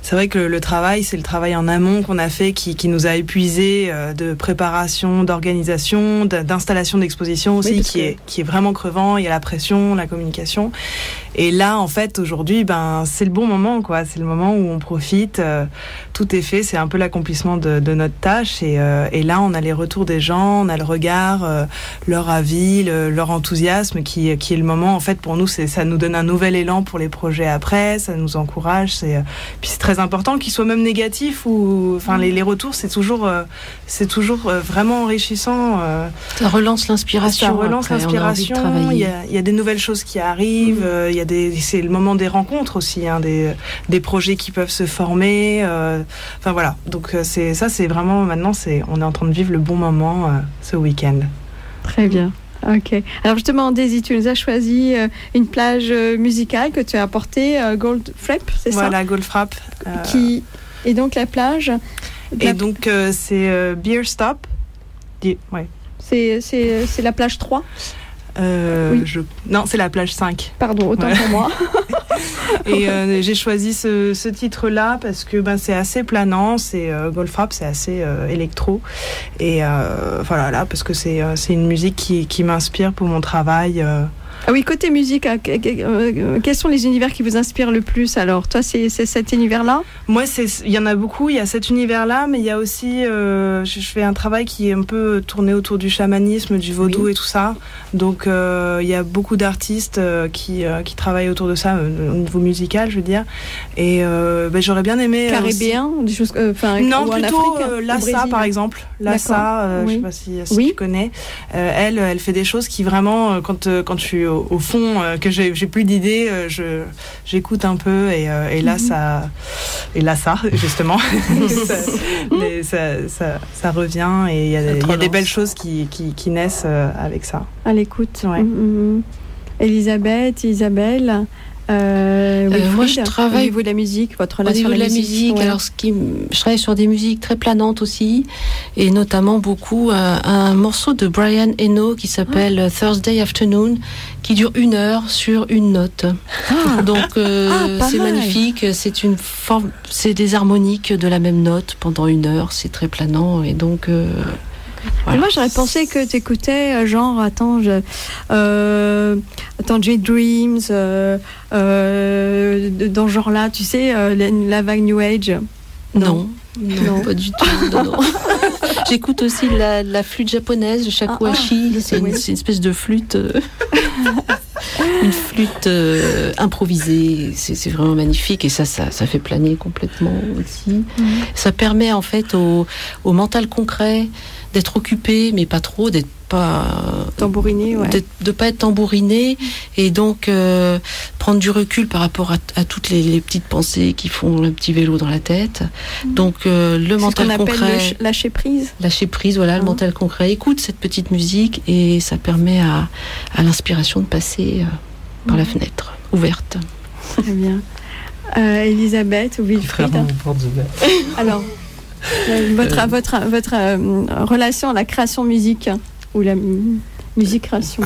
Speaker 5: c'est vrai que le travail, c'est le travail en amont qu'on a fait qui nous a épuisés, de préparation, d'organisation, d'installation d'exposition aussi, qui est vraiment crevant. Il y a la pression, la communication. Et là, en fait, aujourd'hui, c'est le bon moment, quoi. C'est le moment où on profite. Tout est fait. C'est un peu l'accomplissement de notre tâche. Et là, on a les retours des gens, on a le regard, leur avis, leur enthousiasme qui est le moment. En fait, pour nous, ça nous donne un nouvel élan pour les projets après. Ça nous encourage. Puis c'est très important qu'ils soient même négatifs ou, les retours, c'est toujours vraiment enrichissant.
Speaker 2: Ça relance l'inspiration.
Speaker 5: Ça relance l'inspiration. Il y a des nouvelles choses qui arrivent. C'est le moment des rencontres aussi, des projets qui peuvent se former. Voilà. Donc c'est vraiment maintenant, on est en train de vivre le bon moment ce week-end.
Speaker 1: Très bien. Ok. Alors justement, Daisy, tu nous as choisi une plage musicale que tu as apportée, Goldfrapp, c'est ça?
Speaker 5: Voilà, Goldfrapp.
Speaker 1: Qui est donc la plage.
Speaker 5: Donc c'est Beer Stop. Ouais.
Speaker 1: C'est la plage 3.
Speaker 5: Oui. Non, c'est la plage 5.
Speaker 1: Pardon, autant pour moi.
Speaker 5: Et j'ai choisi ce titre-là parce que c'est assez planant, c'est Goldfrapp, c'est assez électro. Et voilà, parce que c'est une musique qui m'inspire pour mon travail.
Speaker 1: Ah oui, côté musique, quels sont les univers qui vous inspirent le plus? Alors, toi, c'est cet univers-là?
Speaker 5: Moi, il y en a beaucoup. Il y a cet univers-là, mais il y a aussi... je fais un travail qui est un peu tourné autour du chamanisme, du vaudou et tout ça. Donc, il y a beaucoup d'artistes qui travaillent autour de ça, au niveau musical, je veux dire. Et j'aurais bien aimé...
Speaker 1: Caribéen, des choses...
Speaker 5: non, plutôt Lassa, par exemple. Lassa, je ne sais pas si tu connais. Elle fait des choses qui vraiment, quand je suis au fond, que j'ai plus d'idées, j'écoute un peu et là ça justement ça revient et il y a des belles choses qui naissent avec ça.
Speaker 1: À l'écoute.
Speaker 5: Ouais.
Speaker 1: Elisabeth, Isabelle.
Speaker 2: Moi, je travaille
Speaker 1: au niveau de la musique, votre relation
Speaker 2: au niveau
Speaker 1: à la musique.
Speaker 2: Ouais. Alors, je travaille sur des musiques très planantes aussi, et notamment beaucoup un morceau de Brian Eno qui s'appelle Thursday Afternoon, qui dure 1 heure sur une note. Donc, c'est magnifique. C'est des harmoniques de la même note pendant 1 heure. C'est très planant, et donc.
Speaker 1: Voilà. Moi, j'aurais pensé que tu écoutais J Dreams, dans ce genre-là, tu sais, la vague New Age.
Speaker 2: Non, pas du tout. Non. J'écoute aussi la flûte japonaise, le shakuhachi. C'est une espèce de flûte. Une flûte improvisée, c'est vraiment magnifique, et ça fait planer complètement aussi. Ça permet en fait au mental concret d'être occupé, mais pas trop, d'être pas
Speaker 1: tambouriné,
Speaker 2: de pas être tambouriné, et donc prendre du recul par rapport à toutes les petites pensées qui font un petit vélo dans la tête. Donc le mental concret,
Speaker 1: appelle lâcher prise,
Speaker 2: voilà, le mental concret écoute cette petite musique, et ça permet à l'inspiration de passer par la fenêtre ouverte.
Speaker 1: Très bien. Elisabeth ou Wilfried. Alors, votre relation à la création musique ou la musique création.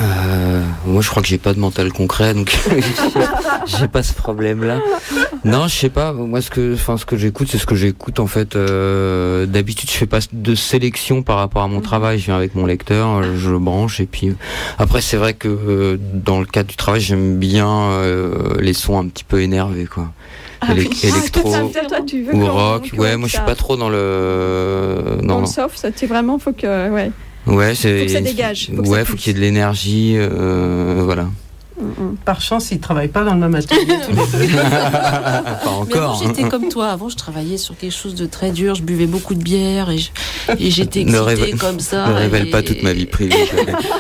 Speaker 3: Moi, je crois que j'ai pas de mental concret, donc j'ai pas ce problème-là. Non, je sais pas. Moi, ce que j'écoute, c'est ce que j'écoute en fait. D'habitude, je fais pas de sélection par rapport à mon travail. Je viens avec mon lecteur, je le branche, et puis après, c'est vrai que dans le cadre du travail, j'aime bien les sons un petit peu énervés, quoi. Électro ou rock. Moi je suis pas trop dans le
Speaker 1: soft, c'est vraiment faut que
Speaker 3: Ouais,
Speaker 1: faut que ça dégage.
Speaker 3: Faut qu'il y ait de l'énergie, voilà.
Speaker 4: Par chance, ils ne travaillent pas dans le même atelier tous les deux.
Speaker 3: Pas encore.
Speaker 2: Mais avant, j'étais comme toi. Avant, je travaillais sur quelque chose de très dur. Je buvais beaucoup de bière et j'étais excitée comme ça.
Speaker 3: Ne révèle pas toute ma vie privée.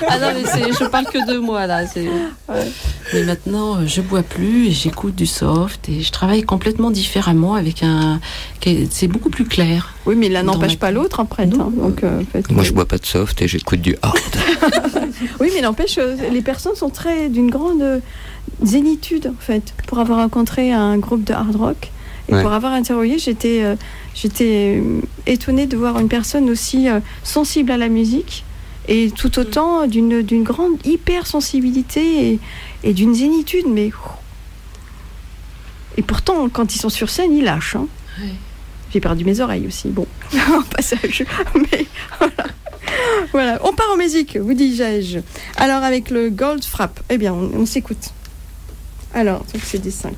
Speaker 2: Ah non, mais je parle que de moi là. Ouais. Mais maintenant, je bois plus et j'écoute du soft et je travaille complètement différemment avec c'est beaucoup plus clair.
Speaker 1: Oui, mais l'un n'empêche pas l'autre après. Donc,
Speaker 3: moi, je bois pas de soft et j'écoute du hard.
Speaker 1: Oui, mais n'empêche, les personnes sont d'une grande zénitude, en fait. Pour avoir rencontré un groupe de hard rock et pour avoir interrogé, j'étais étonnée de voir une personne aussi sensible à la musique et tout autant d'une grande hypersensibilité et d'une zénitude. Mais et pourtant, quand ils sont sur scène, ils lâchent. Hein. Ouais. J'ai perdu mes oreilles aussi. Bon, en passage. Mais voilà. Voilà, on part en musique, vous disais-je. Alors avec le Goldfrapp, eh bien on s'écoute. Alors, donc c'est des 5.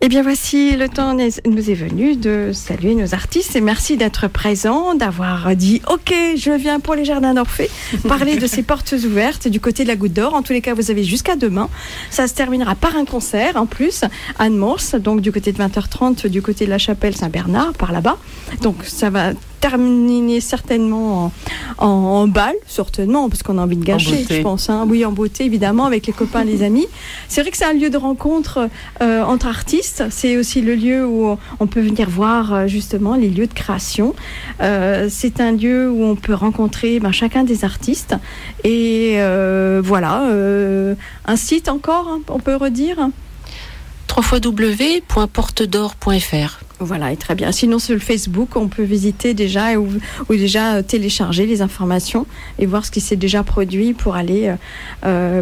Speaker 1: Eh bien voici, le temps nous est venu de saluer nos artistes et merci d'être présents, d'avoir dit ok, je viens pour les Jardins d'Orphée, parler de ces portes ouvertes du côté de la Goutte d'Or. En tous les cas, vous avez jusqu'à demain. Ça se terminera par un concert en plus à Annemasse, donc du côté de 20h30, du côté de la chapelle Saint-Bernard, par là-bas. Donc ça va terminer certainement en bal, certainement, parce qu'on a envie de gâcher, je pense. Hein. Oui, en beauté, évidemment, avec les copains, les amis. C'est vrai que c'est un lieu de rencontre entre artistes. C'est aussi le lieu où on peut venir voir justement les lieux de création. C'est un lieu où on peut rencontrer chacun des artistes. Et voilà, un site encore, hein, on peut redire
Speaker 2: www.portedor.fr.
Speaker 1: Voilà, et très bien. Sinon, sur le Facebook, on peut visiter déjà ou déjà télécharger les informations et voir ce qui s'est déjà produit pour aller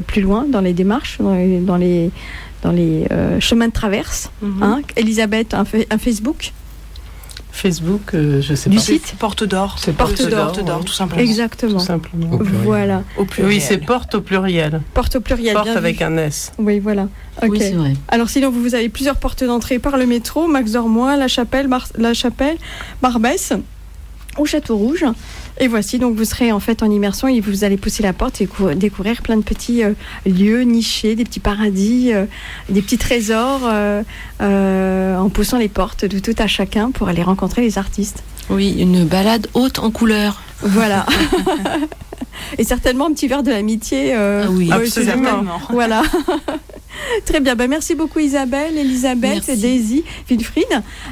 Speaker 1: plus loin dans les démarches, dans les chemins de traverse. Hein. Elisabeth, un Facebook
Speaker 4: Facebook, je sais
Speaker 1: du
Speaker 4: pas.
Speaker 1: Site
Speaker 5: Porte d'Or.
Speaker 4: C'est Porte d'Or,
Speaker 5: tout simplement.
Speaker 1: Exactement.
Speaker 4: Tout simplement.
Speaker 1: Voilà.
Speaker 5: Au pluriel.
Speaker 4: Oui, c'est Porte au pluriel.
Speaker 1: Porte au pluriel.
Speaker 4: Porte avec un S.
Speaker 1: Oui, voilà. Okay.
Speaker 2: Oui, c'est vrai.
Speaker 1: Alors sinon, vous avez plusieurs portes d'entrée par le métro, Max Dormois, La Chapelle, Barbès ou Château Rouge. Et voici, donc vous serez en fait en immersion et vous allez pousser la porte et découvrir plein de petits lieux nichés, des petits paradis, des petits trésors en poussant les portes de tout à chacun pour aller rencontrer les artistes.
Speaker 2: Oui, une balade haute en couleurs.
Speaker 1: Voilà. Et certainement un petit verre de l'amitié.
Speaker 2: Oui,
Speaker 4: absolument.
Speaker 1: Voilà. Très bien. Merci beaucoup Isabelle, Elisabeth,
Speaker 2: merci.
Speaker 1: Daisy, Wilfried.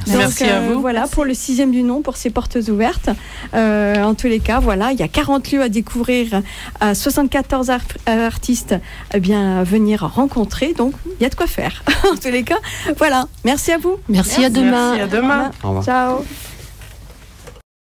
Speaker 4: Merci à vous.
Speaker 1: Voilà,
Speaker 2: merci.
Speaker 1: pour le 6e du nom, pour ces portes ouvertes. En tous les cas, voilà, il y a 40 lieux à découvrir, 74 artistes venir rencontrer. Donc, il y a de quoi faire. En tous les cas, voilà. Merci à vous.
Speaker 2: Merci, à demain.
Speaker 4: Merci, à demain.
Speaker 3: Au revoir.
Speaker 1: Ciao.